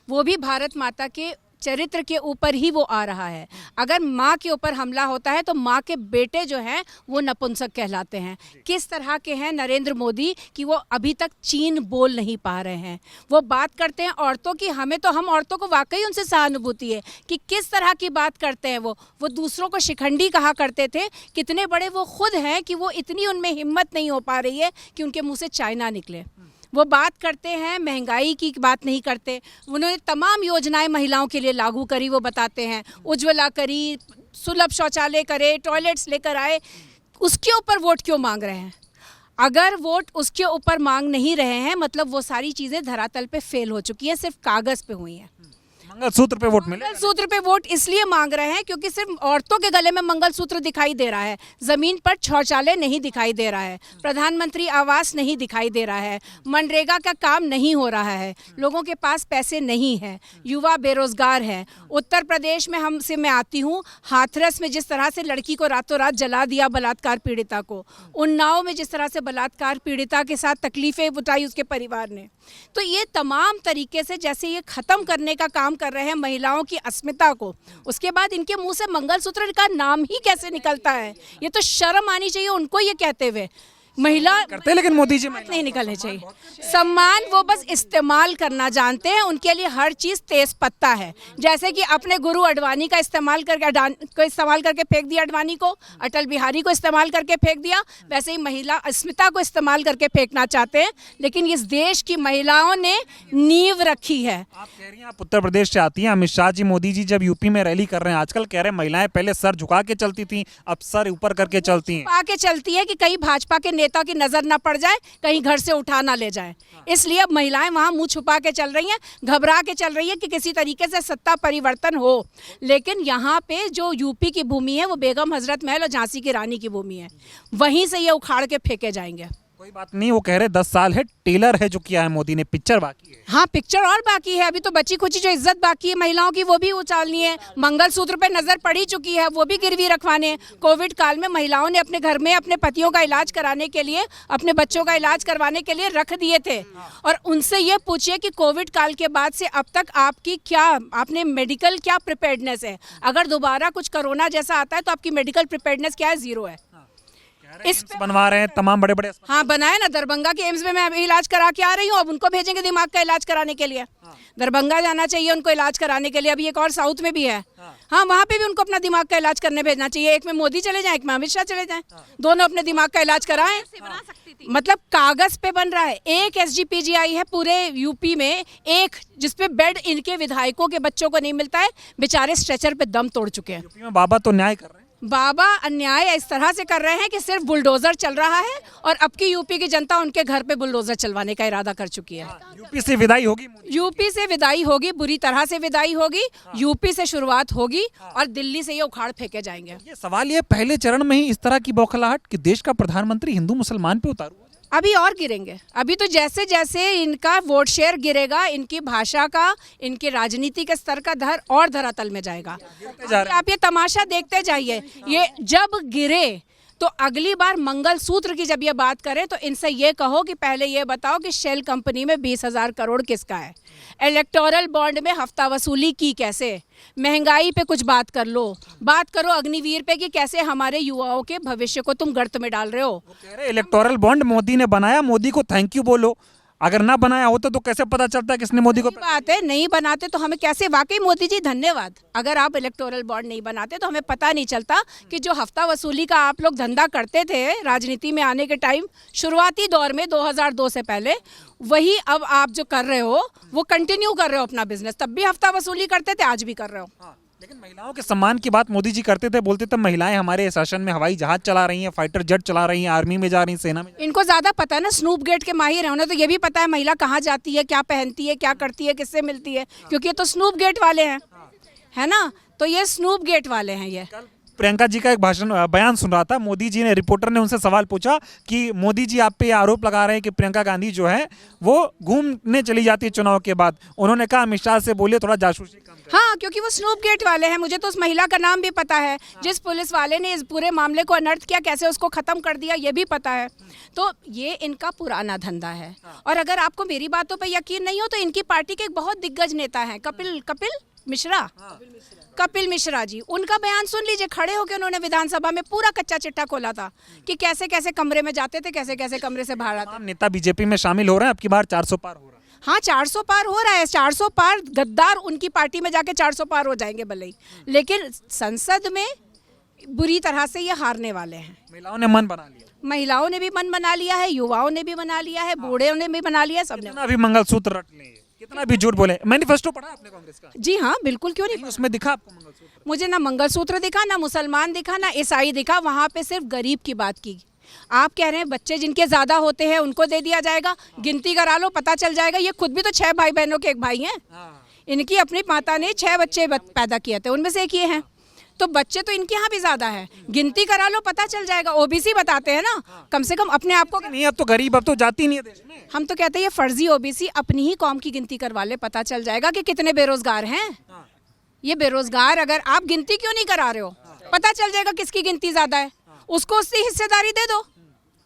वो भी भारत माता के चरित्र के ऊपर ही वो आ रहा है। अगर माँ के ऊपर हमला होता है तो माँ के बेटे जो हैं वो नपुंसक कहलाते हैं। किस तरह के हैं नरेंद्र मोदी कि वो अभी तक चीन बोल नहीं पा रहे हैं। वो बात करते हैं औरतों की, हम औरतों को वाकई उनसे सहानुभूति है कि किस तरह की बात करते हैं। वो दूसरों को शिखंडी कहा करते थे। कितने बड़े वो खुद हैं कि वो इतनी उनमें हिम्मत नहीं हो पा रही है कि उनके मुँह से चाइना निकले। वो बात करते हैं, महंगाई की बात नहीं करते। उन्होंने तमाम योजनाएं महिलाओं के लिए लागू करी, वो बताते हैं उज्ज्वला करी, सुलभ शौचालय करे, टॉयलेट्स लेकर आए। उसके ऊपर वोट क्यों मांग रहे हैं? अगर वोट उसके ऊपर मांग नहीं रहे हैं मतलब वो सारी चीज़ें धरातल पे फेल हो चुकी हैं, सिर्फ कागज़ पे हुई हैं। मंगलसूत्र पे वोट मिले? मंगलसूत्र पे वोट इसलिए मांग रहे हैं क्योंकि सिर्फ औरतों के गले में मंगलसूत्र दिखाई दे रहा है, जमीन पर शौचालय नहीं दिखाई दे रहा है, प्रधानमंत्री आवास नहीं दिखाई दे रहा है, मनरेगा का काम नहीं हो रहा है, लोगों के पास पैसे नहीं है, युवा बेरोजगार है। उत्तर प्रदेश में मैं आती हूँ, हाथरस में जिस तरह से लड़की को रातों रात जला दिया बलात्कार पीड़िता को, उन्नाव में जिस तरह से बलात्कार पीड़िता के साथ तकलीफें उठाई उसके परिवार ने, तो ये तमाम तरीके से जैसे ये खत्म करने का काम कर रहे हैं महिलाओं की अस्मिता को, उसके बाद इनके मुंह से मंगलसूत्र का नाम ही कैसे निकलता है? ये तो शर्म आनी चाहिए उनको ये कहते हुए। महिला करते हैं, लेकिन मोदी जी नहीं निकलने चाहिए। सम्मान वो बस इस्तेमाल करना जानते हैं, उनके लिए हर चीज़ तेज पत्ता है। जैसे कि अपने गुरु अडवाणी का इस्तेमाल करके फेंक दिया, अडवाणी को, अटल बिहारी को इस्तेमाल करके फेंक दिया, वैसे ही महिला अस्मिता को इस्तेमाल करके फेंकना चाहते हैं। लेकिन इस देश की महिलाओं ने नींव रखी है। आप कह रही हैं आप उत्तर प्रदेश से आती हैं, अमित शाह जी मोदी जी जब यूपी में रैली कर रहे हैं, आजकल कह रहे हैं महिलाएं पहले सर झुका के चलती थी, अब सर ऊपर करके चलती हैं। आके चलती है कि कहीं भाजपा के नेता की नजर ना पड़ जाए, कहीं घर से उठा ना ले जाए, इसलिए अब महिलाएं वहां मुंह छुपा के चल रही हैं, घबरा के चल रही है कि किसी तरीके से सत्ता परिवर्तन हो। लेकिन यहाँ पे जो यूपी की भूमि है वो बेगम हजरत महल और झांसी की रानी की भूमि है, वहीं से ये उखाड़ के फेंके जाएंगे। कोई बात नहीं, वो कह रहे 10 साल है, टेलर है जो किया है मोदी ने, पिक्चर बाकी है। हाँ, पिक्चर और बाकी है, अभी तो बची खुची जो इज्जत बाकी है महिलाओं की वो भी उछालनी है। मंगलसूत्र पे नजर पड़ी चुकी है, वो भी गिरवी रखवाने हैं। कोविड काल में महिलाओं ने अपने घर में अपने पतियों का इलाज कराने के लिए, अपने बच्चों का इलाज करवाने के लिए रख दिए थे। और उनसे ये पूछिए कि कोविड काल के बाद से अब तक आपने मेडिकल क्या प्रिपेयर्डनेस है? अगर दोबारा कुछ कोरोना जैसा आता है तो आपकी मेडिकल प्रिपेयर्डनेस क्या है? जीरो है। इस बनवा रहे हैं तमाम बड़े बड़े। हाँ, बनाए ना, दरभंगा के एम्स में मैं अभी इलाज करा के आ रही हूँ, अब उनको भेजेंगे दिमाग का इलाज कराने के लिए। दरभंगा जाना चाहिए उनको इलाज कराने के लिए। अभी एक और साउथ में भी है, हाँ, वहाँ पे भी उनको अपना दिमाग का इलाज करने भेजना चाहिए। एक में मोदी चले जाएं, एक में अमित शाह चले जाएं, दोनों अपने दिमाग का इलाज कराएं। मतलब कागज पे बन रहा है। एक SGPGI है पूरे यूपी में, एक जिसपे बेड इनके विधायकों के बच्चों को नहीं मिलता है, बेचारे स्ट्रेचर पे दम तोड़ चुके हैं। यूपी में बाबा तो न्याय कर रहे हैं। बाबा अन्याय इस तरह से कर रहे हैं कि सिर्फ बुलडोजर चल रहा है, और अब की यूपी की जनता उनके घर पे बुलडोजर चलवाने का इरादा कर चुकी है। यूपी से विदाई होगी, यूपी से विदाई होगी, बुरी तरह से विदाई होगी। यूपी से शुरुआत होगी और दिल्ली से ये उखाड़ फेंके जाएंगे। ये सवाल ये पहले चरण में ही इस तरह की बौखलाहट कि देश का प्रधानमंत्री हिंदू मुसलमान पे उतारू, अभी और गिरेंगे। अभी तो जैसे जैसे इनका वोट शेयर गिरेगा, इनकी भाषा का, इनके राजनीति के स्तर का धरातल में जाएगा। आप ये तमाशा देखते जाइए। ये जब गिरे तो अगली बार मंगलसूत्र की जब ये बात करें तो इनसे ये कहो कि पहले ये बताओ कि शेल कंपनी में 20,000 करोड़ किसका है? इलेक्टोरल बॉन्ड में हफ्ता वसूली की कैसे? महंगाई पे कुछ बात कर लो, बात करो अग्निवीर पे कि कैसे हमारे युवाओं के भविष्य को तुम गर्त में डाल रहे हो। वो कह रहे इलेक्टोरल बॉन्ड मोदी ने बनाया, मोदी को थैंक यू बोलो। अगर ना बनाया होता तो कैसे पता चलता किसने मोदी को? बात है, नहीं बनाते तो हमें कैसे? वाकई मोदी जी धन्यवाद। अगर आप इलेक्टोरल बॉन्ड नहीं बनाते तो हमें पता नहीं चलता कि जो हफ्ता वसूली का आप लोग धंधा करते थे राजनीति में आने के टाइम, शुरुआती दौर में 2002 से पहले, वही अब आप जो कर रहे हो वो कंटिन्यू कर रहे हो अपना बिजनेस। तब भी हफ्ता वसूली करते थे, आज भी कर रहे हो। लेकिन महिलाओं के सम्मान की बात मोदी जी करते थे, बोलते थे महिलाएं हमारे शासन में हवाई जहाज चला रही हैं, फाइटर जेट चला रही हैं, आर्मी में जा रही हैं, सेना में। इनको ज्यादा पता है ना, स्नूप गेट के माहिर है, उन्हें तो ये भी पता है महिला कहाँ जाती है, क्या पहनती है, क्या करती है, किससे मिलती है, क्योंकि ये तो स्नूप गेट वाले हैं, है ना? तो ये स्नूप गेट वाले हैं। ये प्रियंका जी का एक बयान सुन रहा था, मोदी जी ने, रिपोर्टर ने उनसे सवाल पूछा कि मोदी जी आप पे आरोप लगा रहे हैं कि प्रियंका गांधी जो है वो घूमने चली जाती है चुनाव के बाद। उन्होंने कहा अमित शाह से बोलिए थोड़ा जासूसी कम करें। हाँ, क्योंकि वो स्नूप गेट वाले हैं। मुझे तो उस महिला का नाम भी पता है, जिस पुलिस वाले ने इस पूरे मामले को अनर्थ किया, कैसे उसको खत्म कर दिया, ये भी पता है। तो ये इनका पुराना धंधा है। और अगर आपको मेरी बातों पर यकीन नहीं हो तो इनकी पार्टी के एक बहुत दिग्गज नेता है कपिल मिश्रा जी, उनका बयान सुन लीजिए। खड़े होकर उन्होंने विधानसभा में पूरा कच्चा चिट्ठा खोला था कि कैसे कैसे कमरे में जाते थे, कैसे कैसे कमरे से बाहर आते। नेता बीजेपी में शामिल हो रहे हैं, अब की बार 400 पार हो रहा है। हाँ, 400 पार हो रहा है। 400 पार गद्दार उनकी पार्टी में जाके 400 पार हो जाएंगे भले ही, लेकिन संसद में बुरी तरह से ये हारने वाले हैं। महिलाओं ने मन बना लिया, महिलाओं ने भी मन बना लिया है, युवाओं ने भी बना लिया है, बूढ़ों ने भी बना लिया, सबने। अभी मंगलसूत्र रट ले, कितना भी झूठ बोले। मैनिफेस्टो पढ़ा आपने कांग्रेस का? जी हाँ, बिल्कुल, क्यों नहीं। उसमें दिखा आपको मंगलसूत्र? मुझे ना मंगलसूत्र दिखा, ना मुसलमान दिखा, ना ईसाई दिखा। वहाँ पे सिर्फ गरीब की बात की। आप कह रहे हैं बच्चे जिनके ज्यादा होते हैं उनको दे दिया जाएगा, गिनती करा लो पता चल जाएगा। ये खुद भी तो 6 भाई बहनों के एक भाई हैं। इनकी अपनी माता ने 6 बच्चे पैदा किए थे, उनमें से एक ये हैं। तो बच्चे तो इनके यहाँ भी ज्यादा है, गिनती करा लो पता चल जाएगा। ओबीसी बताते हैं ना, कम से कम अपने आप को। नहीं, अब तो गरीब, अब तो जाती नहीं है देश में। हम तो कहते हैं ये फर्जी ओबीसी अपनी ही कौम की गिनती करवा ले, पता चल जाएगा कि कितने बेरोजगार हैं। ये बेरोजगार अगर आप गिनती क्यों नहीं करा रहे हो, पता चल जाएगा किसकी गिनती ज्यादा है, उसको उसकी हिस्सेदारी दे दो।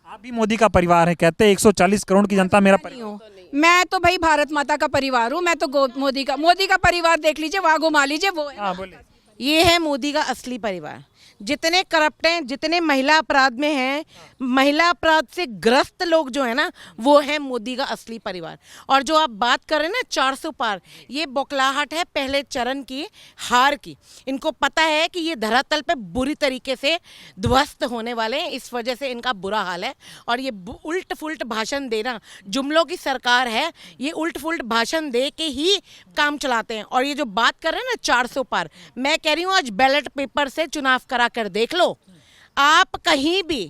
आप भी मोदी का परिवार है, कहते हैं 140 करोड़ की जनता मेरा परिवार। मैं तो भाई भारत माता का परिवार हूँ, मैं तो मोदी का परिवार देख लीजिए, वहाँ घुमा लीजिए, वो है। हाँ बोले। ये है मोदी का असली परिवार। जितने करप्ट हैं, जितने महिला अपराध में हैं, महिला अपराध से ग्रस्त लोग जो है ना, वो है मोदी का असली परिवार। और जो आप बात कर रहे हैं ना 400 पार, ये बौखलाहट है पहले चरण की हार की। इनको पता है कि ये धरातल पे बुरी तरीके से ध्वस्त होने वाले हैं, इस वजह से इनका बुरा हाल है। और ये उल्ट फुल्ट भाषण देना, जुमलों की सरकार है, ये उल्ट फुल्ट भाषण दे के ही काम चलाते हैं। और ये जो बात कर रहे हैं ना 400 पार, मैं कह रही हूँ आज बैलेट पेपर से चुनाव करा कर देख लो, आप कहीं भी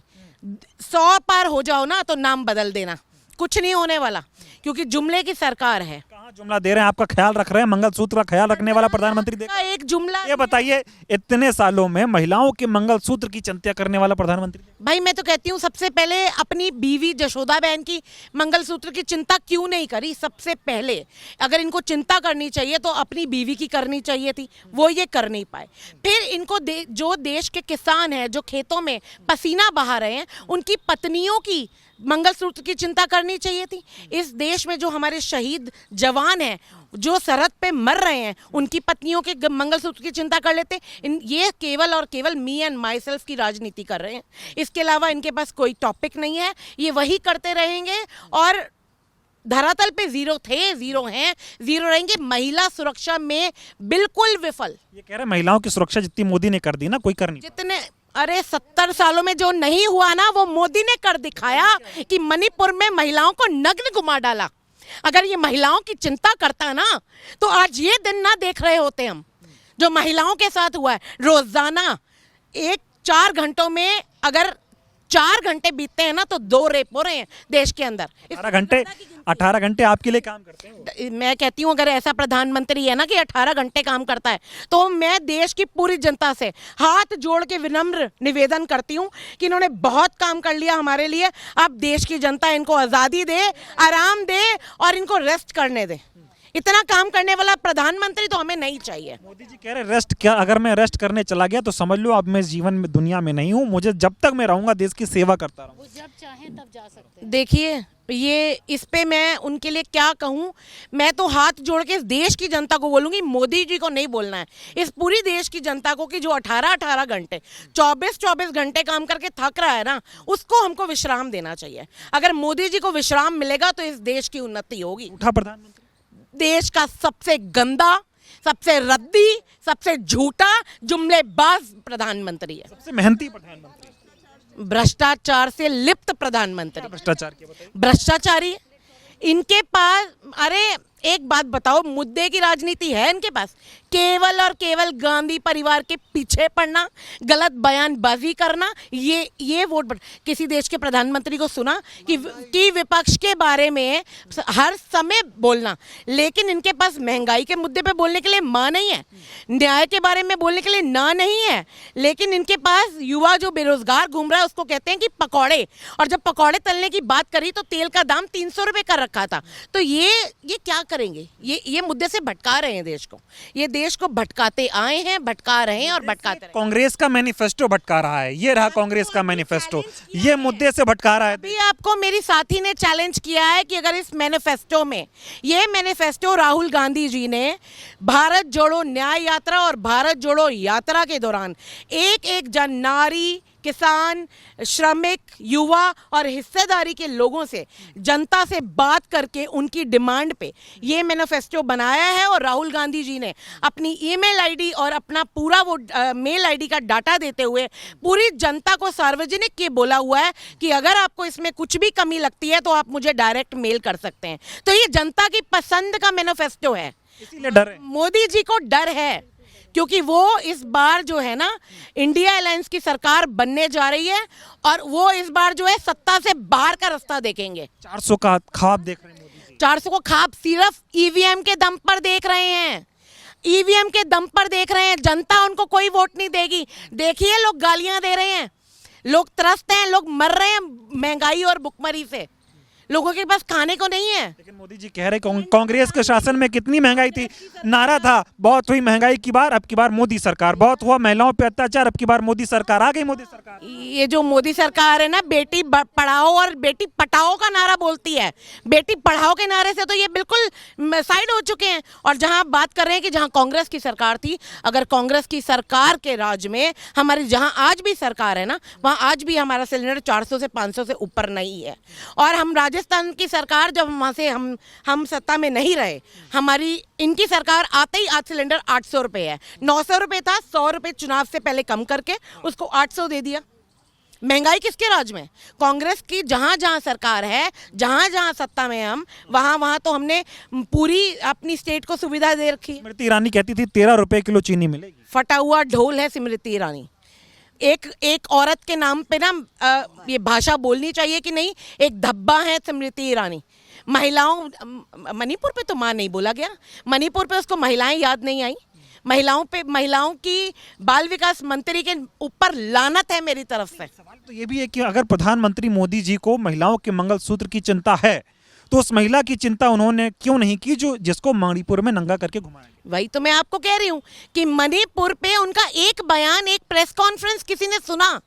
100 पार हो जाओ ना तो नाम बदल देना, कुछ नहीं होने वाला, क्योंकि जुमले की सरकार है। कहाँ जुमला दे रहे हैं, आपका ख्याल रख रहे हैं, मंगलसूत्र का ख्याल रखने वाला प्रधानमंत्री देखा। एक जुमला, ये बताइए, इतने सालों में महिलाओं के मंगलसूत्र की चिंता करने वाला प्रधानमंत्री। भाई मैं तो कहती हूँ सबसे पहले अपनी बीवी जशोदा बहन की मंगलसूत्र की चिंता क्यों नहीं करी। सबसे पहले अगर इनको चिंता करनी चाहिए तो अपनी बीवी की करनी चाहिए थी, वो ये कर नहीं पाए। फिर इनको जो देश के किसान हैं, जो खेतों में पसीना बहा रहे हैं, उनकी पत्नियों की मंगलसूत्र की चिंता करनी चाहिए थी। इस देश में जो हमारे शहीद जवान हैं, जो सरहद पे मर रहे हैं, उनकी पत्नियों के मंगलसूत्र की चिंता कर लेते। ये केवल और केवल मी एंड माई सेल्फ की राजनीति कर रहे हैं, इसके अलावा इनके पास कोई टॉपिक नहीं है। ये वही करते रहेंगे और धरातल पे जीरो थे, जीरो हैं, जीरो रहेंगे। महिला सुरक्षा में बिल्कुल विफल। ये कह रहे हैं महिलाओं की सुरक्षा जितनी मोदी ने कर दी ना, कोई कर नहीं। जितने, अरे 70 सालों में जो नहीं हुआ ना, वो मोदी ने कर दिखाया कि मणिपुर में महिलाओं को नग्न घुमा डाला। अगर ये महिलाओं की चिंता करता ना, तो आज ये दिन ना देख रहे होते हम, जो महिलाओं के साथ हुआ है। रोजाना 4 घंटों में अगर 4 घंटे बीतते हैं ना, तो 2 रेप हो रहे हैं देश के अंदर। 18 घंटे आपके लिए काम करते हैं। मैं कहती हूँ अगर ऐसा प्रधानमंत्री है ना कि 18 घंटे काम करता है, तो मैं देश की पूरी जनता से हाथ जोड़ के विनम्र निवेदन करती हूँ कि इन्होंने बहुत काम कर लिया हमारे लिए। अब देश की जनता इनको आज़ादी दे, आराम दे और इनको रेस्ट करने दे। इतना काम करने वाला प्रधानमंत्री तो हमें नहीं चाहिए। मोदी जी कह रहे रेस्ट क्या, अगर मैं रेस्ट करने चला गया तो समझ लो अब मैं जीवन में दुनिया में नहीं हूँ, मुझे जब तक मैं रहूंगा देश की सेवा करता रहूंगा। वो जब चाहें तब जा सकते हैं। देखिए ये इस पे मैं उनके लिए क्या कहूँ। मैं तो हाथ जोड़ के इस देश की जनता को बोलूँगी, मोदी जी को नहीं बोलना है, इस पूरी देश की जनता को, कि जो 18-18 घंटे 24-24 घंटे काम करके थक रहा है ना, उसको हमको विश्राम देना चाहिए। अगर मोदी जी को विश्राम मिलेगा तो इस देश की उन्नति होगी। उठा प्रधानमंत्री देश का सबसे गंदा, सबसे रद्दी, सबसे झूठा, जुमलेबाज प्रधानमंत्री है। सबसे मेहनती प्रधानमंत्री, भ्रष्टाचार से लिप्त प्रधानमंत्री। भ्रष्टाचार के बताइए। भ्रष्टाचारी इनके पास, अरे एक बात बताओ, मुद्दे की राजनीति है इनके पास? केवल और केवल गांधी परिवार के पीछे पड़ना, गलत बयानबाजी करना, ये वोट। किसी देश के प्रधानमंत्री को सुना कि विपक्ष के बारे में हर समय बोलना, लेकिन इनके पास महंगाई के मुद्दे पे बोलने के लिए मां नहीं है, न्याय के बारे में बोलने के लिए ना नहीं है, लेकिन इनके पास युवा जो बेरोजगार घूम रहा है उसको कहते हैं कि पकौड़े। और जब पकौड़े तलने की बात करी तो तेल का दाम 300 रुपये कर रखा था। तो ये क्या करेंगे? ये मुद्दे से भटका रहे हैं देश को। ये देश को भटकाते आए हैं, भटका रहे हैं और भटकाते रहे। कांग्रेस का मैनिफेस्टो भटका रहा है, ये रहा कांग्रेस का मैनिफेस्टो, ये मुद्दे से भटका रहा है। अभी आपको मेरी साथी ने चैलेंज किया है कि अगर इस मैनिफेस्टो में, ये मैनिफेस्टो राहुल गांधी जी ने भारत जोड़ो न्याय यात्रा और भारत जोड़ो यात्रा के दौरान एक जन, नारी, किसान, श्रमिक, युवा और हिस्सेदारी के लोगों से, जनता से बात करके उनकी डिमांड पे ये मैनिफेस्टो बनाया है। और राहुल गांधी जी ने अपनी ईमेल आईडी और अपना पूरा वो मेल आईडी का डाटा देते हुए पूरी जनता को सार्वजनिक ये बोला हुआ है कि अगर आपको इसमें कुछ भी कमी लगती है तो आप मुझे डायरेक्ट मेल कर सकते हैं। तो ये जनता की पसंद का मैनिफेस्टो है, इसीलिए डर है। मोदी जी को डर है क्योंकि वो इस बार जो है ना इंडिया अलायंस की सरकार बनने जा रही है और वो इस बार जो है सत्ता से बाहर का रास्ता देखेंगे। 400 का ख्वाब देख रहे हैं मोदी जी। 400 को खाप सिर्फ ईवीएम के दम पर देख रहे हैं, ईवीएम के दम पर देख रहे हैं। जनता उनको कोई वोट नहीं देगी। देखिए लोग गालियां दे रहे हैं, लोग त्रस्त हैं, लोग मर रहे हैं महंगाई और भुखमरी से, लोगों के पास खाने को नहीं है। लेकिन मोदी जी कह रहे कांग्रेस के शासन में कितनी महंगाई थी, नारा था बहुत हुई महंगाई की बार, अब की बार मोदी सरकार, बहुत हुआ महिलाओं पे अत्याचार, अब की बार मोदी सरकार, आ गई मोदी सरकार। ये जो मोदी सरकार है ना, बेटी पढ़ाओ और बेटी पटाओ का नारा बोलती है। बेटी पढ़ाओ के नारे से तो ये बिल्कुल साइड हो चुके हैं। और जहां आप बात कर रहे हैं कि जहां कांग्रेस की सरकार थी, अगर कांग्रेस की सरकार के राज में हमारी जहां आज भी सरकार है ना, वहां आज भी हमारा सिलेंडर 400 से 500 से ऊपर नहीं है। और हम राजस्थान की सरकार जब वहाँ से हम सत्ता में नहीं रहे, हमारी इनकी सरकार आते ही आज सिलेंडर 800 रुपये है। 900 रुपये था, 100 रुपये चुनाव से पहले कम करके उसको 800 दे दिया। महंगाई किसके राज में? कांग्रेस की जहाँ जहाँ सरकार है, जहाँ जहाँ सत्ता में हम, वहाँ वहाँ तो हमने पूरी अपनी स्टेट को सुविधा दे रखी। स्मृति ईरानी कहती थी 13 रुपए किलो चीनी मिलेगी। फटा हुआ ढोल है स्मृति ईरानी। एक औरत के नाम पे ना ये भाषा बोलनी चाहिए कि नहीं, एक धब्बा है स्मृति ईरानी। महिलाओं, मणिपुर पे तो माँ नहीं बोला गया, मणिपुर पे उसको महिलाएं याद नहीं आई। महिलाओं की बाल विकास मंत्री के ऊपर लानत है मेरी तरफ से। सवाल तो ये भी है कि अगर प्रधानमंत्री मोदी जी को महिलाओं के मंगलसूत्र की चिंता है, तो उस महिला की चिंता उन्होंने क्यों नहीं की जिसको मणिपुर में नंगा करके घुमाया? वही तो मैं आपको कह रही हूँ कि मणिपुर पे उनका एक बयान, एक प्रेस कॉन्फ्रेंस किसी ने सुना?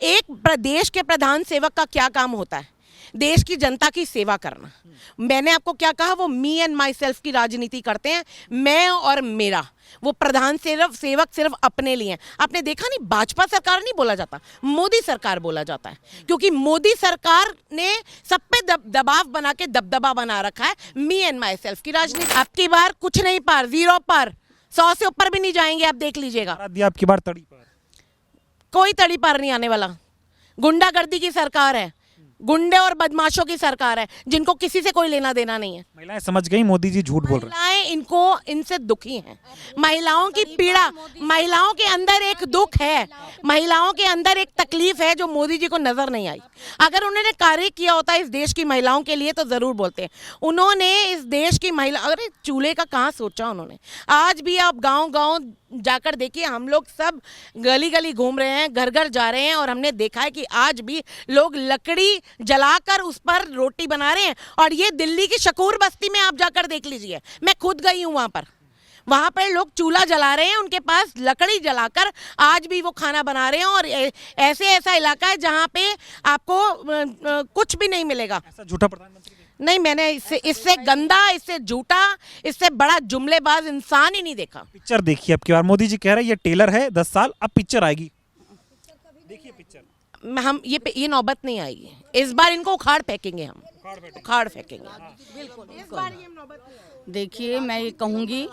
एक प्रदेश के प्रधान सेवक का क्या काम होता है? देश की जनता की सेवा करना। मैंने आपको क्या कहा? वो मी एंड माई सेल्फ की राजनीति करते हैं, मैं और मेरा। वो प्रधान सेवक सिर्फ अपने लिए हैं। आपने देखा नहीं, भाजपा सरकार नहीं बोला जाता, मोदी सरकार बोला जाता है, क्योंकि मोदी सरकार ने सब पे दबाव बना के दबदबा बना रखा है। मी एंड माई सेल्फ की राजनीति। आपकी बार कुछ नहीं पार, 0 पर, 100 से ऊपर भी नहीं जाएंगे, आप देख लीजिएगा। आपकी बार तड़ी पार, कोई तड़ी पार नहीं आने वाला। गुंडागर्दी की सरकार है, गुंडे और बदमाशों की सरकार है, जिनको किसी से कोई लेना देना नहीं है। महिलाएं समझ गई मोदी जी झूठ बोल रहे हैं। महिलाएं इनसे दुखी हैं। महिलाओं की पीड़ा, महिलाओं के अंदर एक दुख है, महिलाओं के अंदर एक तकलीफ है जो मोदी जी को नजर नहीं आई। अगर उन्होंने कार्य किया होता इस देश की महिलाओं के लिए तो जरूर बोलते। उन्होंने इस देश की महिला, अरे चूल्हे का कहाँ सोचा उन्होंने। आज भी आप गाँव जाकर देखिए, हम लोग सब गली गली घूम रहे हैं, घर घर जा रहे हैं, और हमने देखा है कि आज भी लोग लकड़ी जलाकर उस पर रोटी बना रहे हैं। और ये दिल्ली की शकूर बस्ती में आप जाकर देख लीजिए, मैं खुद गई हूँ वहाँ पर लोग चूल्हा जला रहे हैं, उनके पास लकड़ी जलाकर आज भी वो खाना बना रहे हैं। और ऐसा इलाका है जहाँ पे आपको कुछ भी नहीं मिलेगा। ऐसा झूठा प्रधानमंत्री नहीं, मैंने इससे गंदा, इससे झूठा, इससे बड़ा जुमलेबाज इंसान ही नहीं देखा। पिक्चर देखिए अब की बार। मोदी जी कह रहे हैं ये टेलर है 10 साल, अब पिक्चर आएगी। देखिए पिक्चर। हम ये नौबत नहीं आएगी इस बार, इनको उखाड़ फेंकेंगे, हम उखाड़ फेंकेंगे। देखिए मैं ये कहूँगी,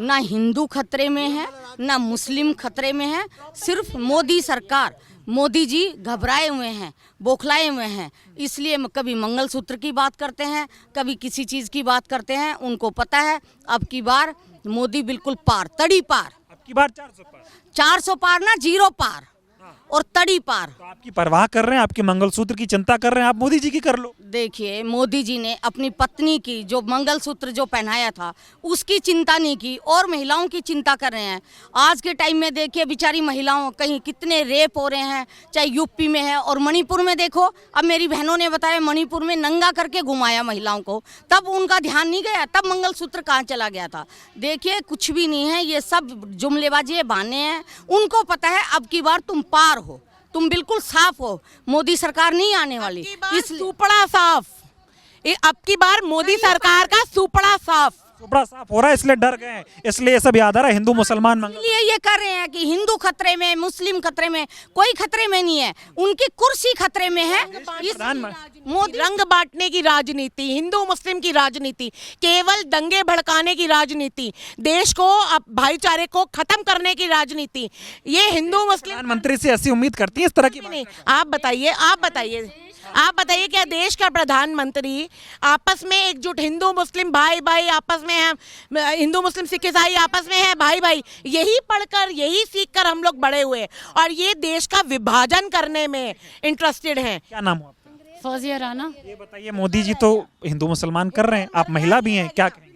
ना हिंदू खतरे में है, ना मुस्लिम खतरे में है, सिर्फ मोदी सरकार, मोदी जी घबराए हुए हैं, बौखलाए हुए हैं। इसलिए कभी मंगलसूत्र की बात करते हैं, कभी किसी चीज़ की बात करते हैं। उनको पता है अब की बार मोदी बिल्कुल पार, तड़ी पार। अब की बार 400 पार, 400 पार ना, 0 पार और तड़ी पार। तो आपकी परवाह कर रहे हैं, आपके मंगलसूत्र की चिंता कर रहे हैं, आप मोदी जी की कर लो। देखिए मोदी जी ने अपनी पत्नी की जो मंगलसूत्र जो पहनाया था उसकी चिंता नहीं की, और महिलाओं की चिंता कर रहे हैं। आज के टाइम में देखिए बेचारी महिलाओं कहीं कितने रेप हो रहे हैं, चाहे यूपी में है और मणिपुर में देखो। अब मेरी बहनों ने बताया मणिपुर में नंगा करके घुमाया महिलाओं को, तब उनका ध्यान नहीं गया, तब मंगलसूत्र कहाँ चला गया था। देखिए कुछ भी नहीं है, ये सब जुमलेबाजी बहाने हैं। उनको पता है अब की बार तुम पार हो, तुम बिल्कुल साफ हो, मोदी सरकार नहीं आने वाली। सुपड़ा साफ, अब की बार मोदी सरकार का सुपड़ा साफ हो रहा है, इसलिए डर गए, इसलिए ये सब याद आ रहा है हिंदू मुसलमान इसलिए ये कर रहे हैं कि हिंदू खतरे में, मुस्लिम खतरे में, कोई खतरे में नहीं है, उनकी कुर्सी खतरे में है। मोदी रंग बांटने की राजनीति, हिंदू मुस्लिम की राजनीति, केवल दंगे भड़काने की राजनीति, देश को भाईचारे को खत्म करने की राजनीति, ये हिंदू मुस्लिम। प्रधानमंत्री से ऐसी उम्मीद करती है इस तरह की? नहीं, आप बताइए क्या देश का प्रधानमंत्री आपस में एकजुट, हिंदू मुस्लिम भाई भाई आपस में है, हिंदू मुस्लिम सिख ईसाई आपस में है भाई भाई, यही पढ़कर यही सीखकर हम लोग बड़े हुए, और ये देश का विभाजन करने में इंटरेस्टेड हैं। क्या नाम हो आपका? फौजिया राना। ये बताइए, मोदी जी तो हिंदू मुसलमान कर रहे हैं, आप महिला भी हैं, क्या कहेंगे?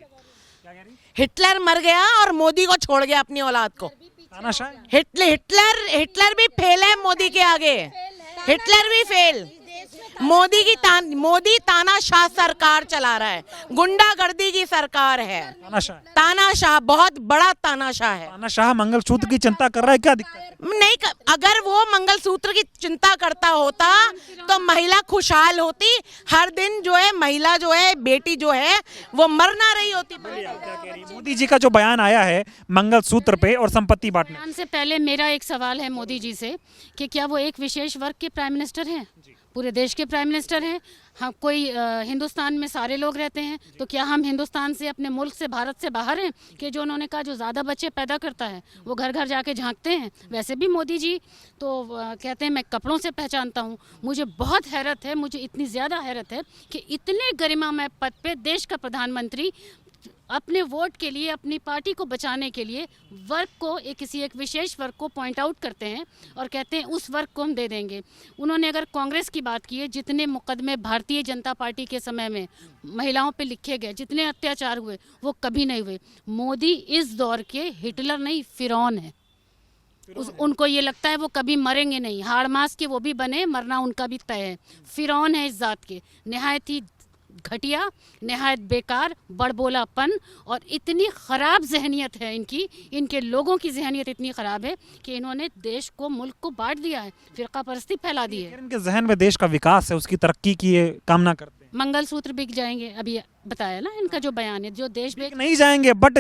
हिटलर मर गया और मोदी को छोड़ गया अपनी औलाद को। तानाशाह है। हिटलर भी फेल है मोदी के आगे। हिटलर भी फेल। मोदी तानाशाह सरकार चला रहा है, गुंडागर्दी की सरकार है। तानाशाह है। तानाशाह बहुत बड़ा तानाशाह है। तानाशाह मंगलसूत्र की चिंता कर रहा है, क्या दिक्कत है? नहीं अगर वो मंगलसूत्र की चिंता करता होता तो महिला खुशहाल होती। हर दिन जो है महिला जो है बेटी जो है वो मर ना रही होती। मोदी जी का जो बयान आया है मंगलसूत्र पे और संपत्ति बांटने, बयान से पहले मेरा एक सवाल है मोदी जी से कि क्या वो एक विशेष वर्ग के प्राइम मिनिस्टर हैं? पूरे देश के प्राइम मिनिस्टर हैं। हाँ, कोई हिंदुस्तान में सारे लोग रहते हैं, तो क्या हम हिंदुस्तान से, अपने मुल्क से, भारत से बाहर हैं? कि जो उन्होंने कहा जो ज़्यादा बच्चे पैदा करता है वो घर घर जाके झांकते हैं। वैसे भी मोदी जी तो कहते हैं मैं कपड़ों से पहचानता हूँ। मुझे बहुत हैरत है, मुझे इतनी ज़्यादा हैरत है कि इतने गरिमामय पद पे देश का प्रधानमंत्री अपने वोट के लिए, अपनी पार्टी को बचाने के लिए वर्ग को, किसी एक विशेष वर्ग को पॉइंट आउट करते हैं और कहते हैं उस वर्ग को हम दे देंगे। उन्होंने अगर कांग्रेस की बात की है, जितने मुकदमे भारतीय जनता पार्टी के समय में महिलाओं पे लिखे गए, जितने अत्याचार हुए, वो कभी नहीं हुए। मोदी इस दौर के हिटलर नहीं, फिरौन है। उनको ये लगता है वो कभी मरेंगे नहीं, हाड़ मास के वो भी बने, मरना उनका भी तय है। फिरौन है इस जात के, निहायत ही घटिया, निहायत बेकार, बड़बोलापन और इतनी ख़राब जहनियत है इनकी। इनके लोगों की जहनियत इतनी ख़राब है कि इन्होंने देश को, मुल्क को बांट दिया है, फ़िरका परस्ती फैला दी है। इनके जहन में देश का विकास है, उसकी तरक्की की ये कामना करते हैं। मंगलसूत्र बिक जाएंगे, अभी बताया ना इनका जो बयान है, जो देश नहीं जाएंगे, बट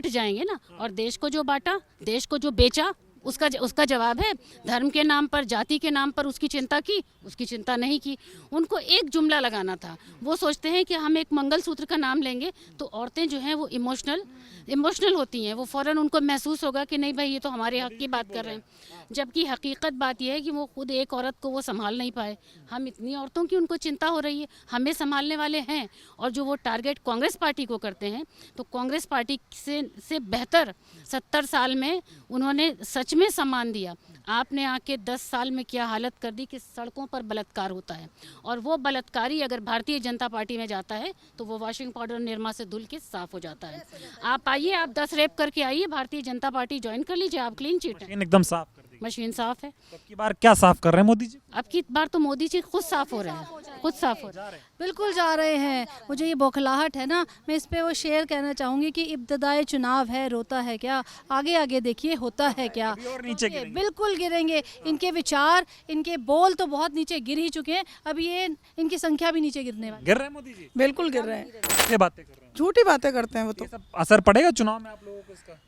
जाएंगे ना। और देश को जो बांटा, देश को जो बेचा, उसका जवाब है धर्म के नाम पर, जाति के नाम पर उसकी चिंता की, उसकी चिंता नहीं की। उनको एक जुमला लगाना था। वो सोचते हैं कि हम एक मंगलसूत्र का नाम लेंगे तो औरतें जो हैं वो इमोशनल होती हैं, वो फ़ौरन उनको महसूस होगा कि नहीं भाई ये तो हमारे हक़ की बात कर रहे हैं। जबकि हकीकत बात यह है कि वो खुद एक औरत को वो संभाल नहीं पाए। हम इतनी औरतों की उनको चिंता हो रही है, हमें संभालने वाले हैं। और जो वो टारगेट कांग्रेस पार्टी को करते हैं, तो कांग्रेस पार्टी से बेहतर 70 साल में उन्होंने सच में सम्मान दिया। आपने आके 10 साल में क्या हालत कर दी कि सड़कों पर बलात्कार होता है, और वो बलात्कारी अगर भारतीय जनता पार्टी में जाता है तो वो वॉशिंग पाउडर निरमा से धुल के साफ हो जाता है। आप आइए, आप 10 रेप करके आइए, भारतीय जनता पार्टी ज्वाइन कर लीजिए, आप क्लीन चिट है। एकदम साफ कर दी, मशीन साफ है। अब की बार क्या साफ कर रहे हैं मोदी जी? अब की बार तो मोदी जी खुद साफ हो रहे हैं, खुद साफ हो रहे हैं। बिल्कुल जा रहे हैं। मुझे ये बौखलाहट है ना, मैं इस पे वो शेर कहना चाहूँगी कि इब्तदाए चुनाव है, रोता है क्या, आगे आगे देखिए होता है क्या। और नीचे गिरेंगे। बिल्कुल गिरेंगे। इनके विचार, इनके बोल तो बहुत नीचे गिर ही चुके हैं, अब ये इनकी संख्या भी नीचे गिरने वाली। गिर रहे हैं मोदी जी? बिल्कुल गिर रहे हैं। ये बातें कर रहे हैं, झूठी बातें करते हैं वो तो। ये सब असर पड़ेगा चुनाव में आप लोगों को इसका?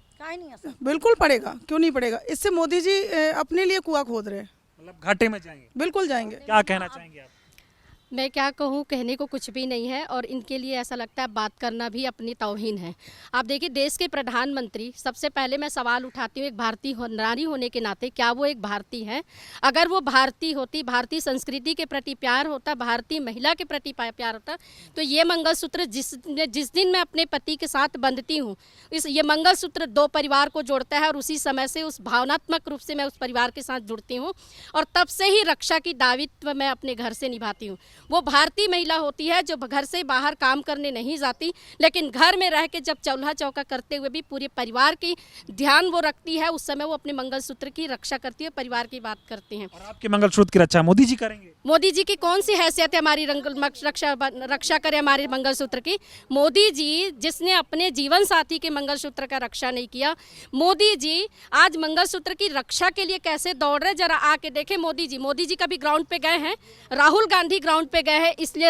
बिल्कुल पड़ेगा, क्यों नहीं पड़ेगा। इससे मोदी जी अपने लिए कुआं खोद रहे हैं। मतलब घाटे में जाएंगे? बिल्कुल जाएंगे। क्या कहना चाहेंगे आप? मैं क्या कहूँ, कहने को कुछ भी नहीं है। और इनके लिए ऐसा लगता है बात करना भी अपनी तौहीन है। आप देखिए, देश के प्रधानमंत्री, सबसे पहले मैं सवाल उठाती हूँ एक भारतीय नारी होने के नाते, क्या वो एक भारतीय है? अगर वो भारतीय होती, भारतीय संस्कृति के प्रति प्यार होता, भारतीय महिला के प्रति प्यार होता, तो ये मंगलसूत्र जिस दिन मैं अपने पति के साथ बंधती हूँ, ये मंगलसूत्र 2 परिवार को जोड़ता है, और उसी समय से उस भावनात्मक रूप से मैं उस परिवार के साथ जुड़ती हूँ, और तब से ही रक्षा की दायित्व मैं अपने घर से निभाती हूँ। वो भारतीय महिला होती है जो घर से बाहर काम करने नहीं जाती, लेकिन घर में रह के जब चूल्हा चौका करते हुए भी पूरे परिवार की ध्यान वो रखती है, उस समय वो अपने मंगलसूत्र की रक्षा करती है, परिवार की बात करती हैं। और आपके मंगलसूत्र की रक्षा मोदी जी करेंगे? मोदी जी की कौन सी हैसियत है हमारी रक्षा करे हमारे मंगलसूत्र की? मोदी जी जिसने अपने जीवन साथी के मंगलसूत्र का रक्षा नहीं किया, मोदी जी आज मंगलसूत्र की रक्षा के लिए कैसे दौड़ रहे, जरा आके देखें। मोदी जी कभी ग्राउंड पे गए हैं? राहुल गांधी ग्राउंड पे गए हैं, इसलिए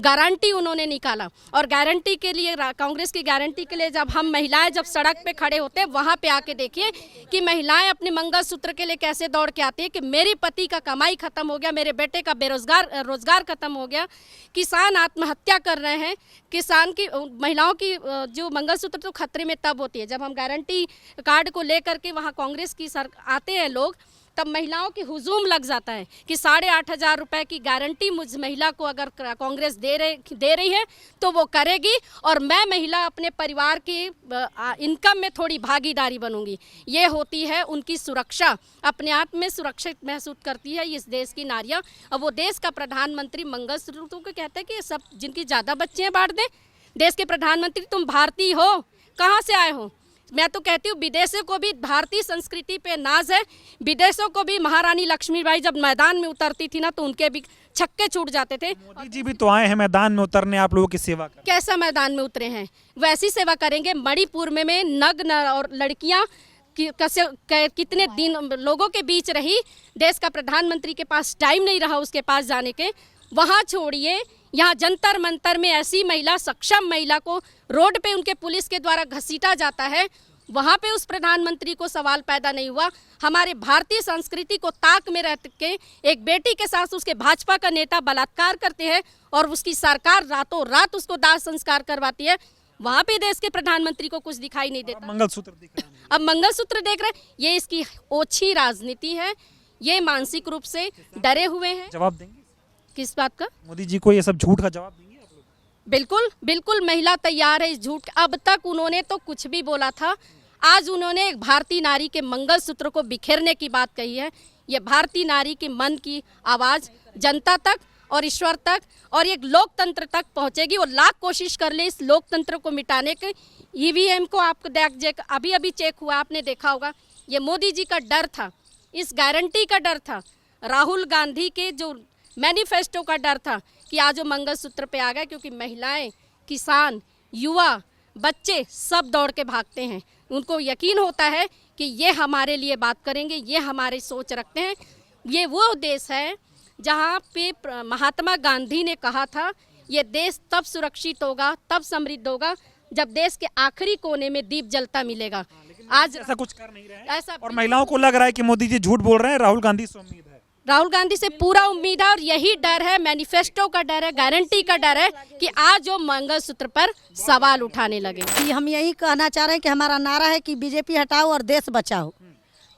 गारंटी उन्होंने निकाला। और गारंटी के लिए, कांग्रेस की गारंटी के लिए जब हम महिलाएं जब सड़क पे खड़े होते हैं, वहाँ पे आके देखिए कि महिलाएं अपने मंगलसूत्र के लिए कैसे दौड़ के आती है कि मेरे पति का कमाई खत्म हो गया, मेरे बेटे का रोजगार खत्म हो गया, किसान आत्महत्या कर रहे हैं। किसान की, महिलाओं की जो मंगलसूत्र तो खतरे में तब होती है जब हम गारंटी कार्ड को लेकर के वहाँ कांग्रेस की आते हैं लोग, तब महिलाओं की हुजूम लग जाता है कि 8,500 रुपए की गारंटी मुझ महिला को अगर कांग्रेस दे रही है तो वो करेगी, और मैं महिला अपने परिवार की इनकम में थोड़ी भागीदारी बनूंगी। ये होती है उनकी सुरक्षा, अपने आप में सुरक्षित महसूस करती है इस देश की नारियां। अब वो देश का प्रधानमंत्री मंगलसूत्र को कहते हैं कि सब जिनकी ज़्यादा बच्चे हैं बांट दें। देश के प्रधानमंत्री तुम भारतीय हो, कहाँ से आए हो? मैं तो कहती हूँ विदेशों को भी भारतीय संस्कृति पे नाज है। विदेशों को भी महारानी लक्ष्मीबाई जब मैदान में उतरती थी ना तो उनके भी छक्के छूट जाते थे। मोदी जी भी तो आए हैं मैदान में उतरने, आप लोगों की सेवा कर। कैसा मैदान में उतरे हैं? वैसी सेवा करेंगे। मणिपुर में नग्न और लड़कियाँ कितने दिन लोगों के बीच रही, देश का प्रधानमंत्री के पास टाइम नहीं रहा उसके पास जाने के। वहाँ छोड़िए, यहाँ जंतर मंतर में ऐसी महिला, सक्षम महिला को रोड पे उनके पुलिस के द्वारा घसीटा जाता है, वहाँ पे उस प्रधानमंत्री को सवाल पैदा नहीं हुआ। हमारे भारतीय संस्कृति को ताक में रह के एक बेटी के साथ उसके भाजपा का नेता बलात्कार करते हैं और उसकी सरकार रातों रात उसको दाह संस्कार करवाती है। वहाँ पे देश के प्रधानमंत्री को कुछ दिखाई नहीं देता। मंगलसूत्र दिख रहा है। अब मंगलसूत्र देख रहे हैं, ये इसकी ओछी राजनीति है। ये मानसिक रूप से डरे हुए हैं। जवाब देंगे किस बात का? मोदी जी को ये सब झूठ का जवाब देंगे आप लोग? बिल्कुल बिल्कुल, महिला तैयार है इस झूठ। अब तक उन्होंने तो कुछ भी बोला था, आज उन्होंने एक भारतीय नारी के मंगलसूत्र को बिखेरने की बात कही है। ये भारतीय नारी के मन की आवाज़ जनता तक और ईश्वर तक और एक लोकतंत्र तक पहुंचेगी। और लाख कोशिश कर ले इस लोकतंत्र को मिटाने के। ईवीएम को आपको अभी चेक हुआ, आपने देखा होगा। ये मोदी जी का डर था, इस गारंटी का डर था, राहुल गांधी के जो मैनिफेस्टो का डर था कि आज वो मंगलसूत्र पे आ गए, क्योंकि महिलाएं, किसान, युवा, बच्चे सब दौड़ के भागते हैं। उनको यकीन होता है कि ये हमारे लिए बात करेंगे, ये हमारी सोच रखते हैं। ये वो देश है जहाँ पे महात्मा गांधी ने कहा था ये देश तब सुरक्षित होगा, तब समृद्ध होगा जब देश के आखिरी कोने में दीप जलता मिलेगा। आज ऐसा कुछ कर नहीं रहे हैं। ऐसा और महिलाओं को लग रहा है कि मोदी जी झूठ बोल रहे हैं, राहुल गांधी से उम्मीद है। राहुल गांधी से पूरा उम्मीद है, और यही डर है, मैनिफेस्टो का डर है, गारंटी का डर है कि आज वो मंगलसूत्र पर सवाल उठाने लगे। कि हम यही कहना चाह रहे हैं कि हमारा नारा है कि बीजेपी हटाओ और देश बचाओ,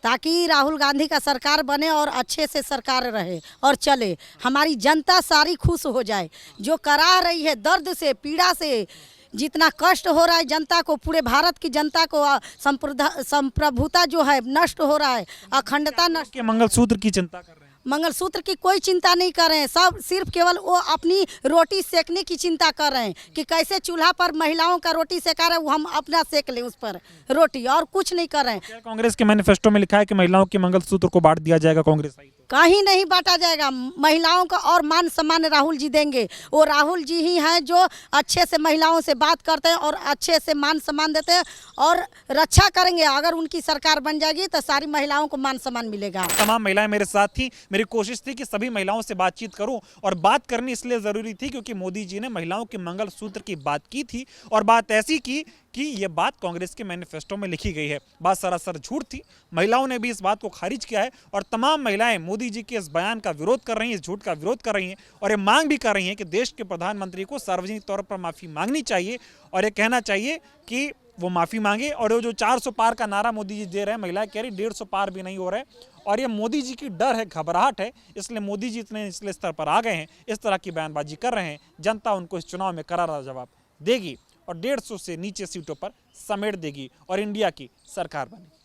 ताकि राहुल गांधी का सरकार बने और अच्छे से सरकार रहे और चले, हमारी जनता सारी खुश हो जाए। जो करा रही है दर्द से, पीड़ा से, जितना कष्ट हो रहा है जनता को, पूरे भारत की जनता को, संप्रभुता जो है नष्ट हो रहा है, अखंडता नष्ट। मंगलसूत्र की चिंता कर रहे हैं? मंगलसूत्र की कोई चिंता नहीं कर रहे हैं, सब सिर्फ केवल वो अपनी रोटी सेकने की चिंता कर रहे हैं कि कैसे चूल्हा पर महिलाओं का रोटी सेका रहे, वो हम अपना सेक लें उस पर रोटी, और कुछ नहीं कर रहे हैं। कांग्रेस के मैनिफेस्टो में लिखा है कि महिलाओं के मंगलसूत्र को बांट दिया जाएगा, कांग्रेस आई तो कहीं नहीं बांटा जाएगा। महिलाओं का और मान सम्मान राहुल जी देंगे। वो राहुल जी ही हैं जो अच्छे से महिलाओं से बात करते हैं और अच्छे से मान सम्मान देते हैं और रक्षा करेंगे। अगर उनकी सरकार बन जाएगी तो सारी महिलाओं को मान सम्मान मिलेगा। तमाम महिलाएं मेरे साथ थी। मेरी कोशिश थी कि सभी महिलाओं से बातचीत करूं, और बात करनी इसलिए ज़रूरी थी क्योंकि मोदी जी ने महिलाओं के मंगलसूत्र की बात की थी, और बात ऐसी की कि ये बात कांग्रेस के मैनिफेस्टो में लिखी गई है। बात सरासर झूठ थी। महिलाओं ने भी इस बात को खारिज किया है, और तमाम महिलाएं मोदी जी के इस बयान का विरोध कर रही हैं, इस झूठ का विरोध कर रही हैं, और ये मांग भी कर रही हैं कि देश के प्रधानमंत्री को सार्वजनिक तौर पर माफ़ी मांगनी चाहिए, और ये कहना चाहिए कि वो माफ़ी मांगे। और वो जो 400 पार का नारा मोदी जी दे रहे हैं, महिलाएं कह रही 150 पार भी नहीं हो रहे, और ये मोदी जी की डर है, घबराहट है, इसलिए मोदी जी इतने निचले स्तर पर आ गए हैं, इस तरह की बयानबाजी कर रहे हैं। जनता उनको इस चुनाव में करारा जवाब देगी और 150 से नीचे सीटों पर समेट देगी और इंडिया की सरकार बनेगी।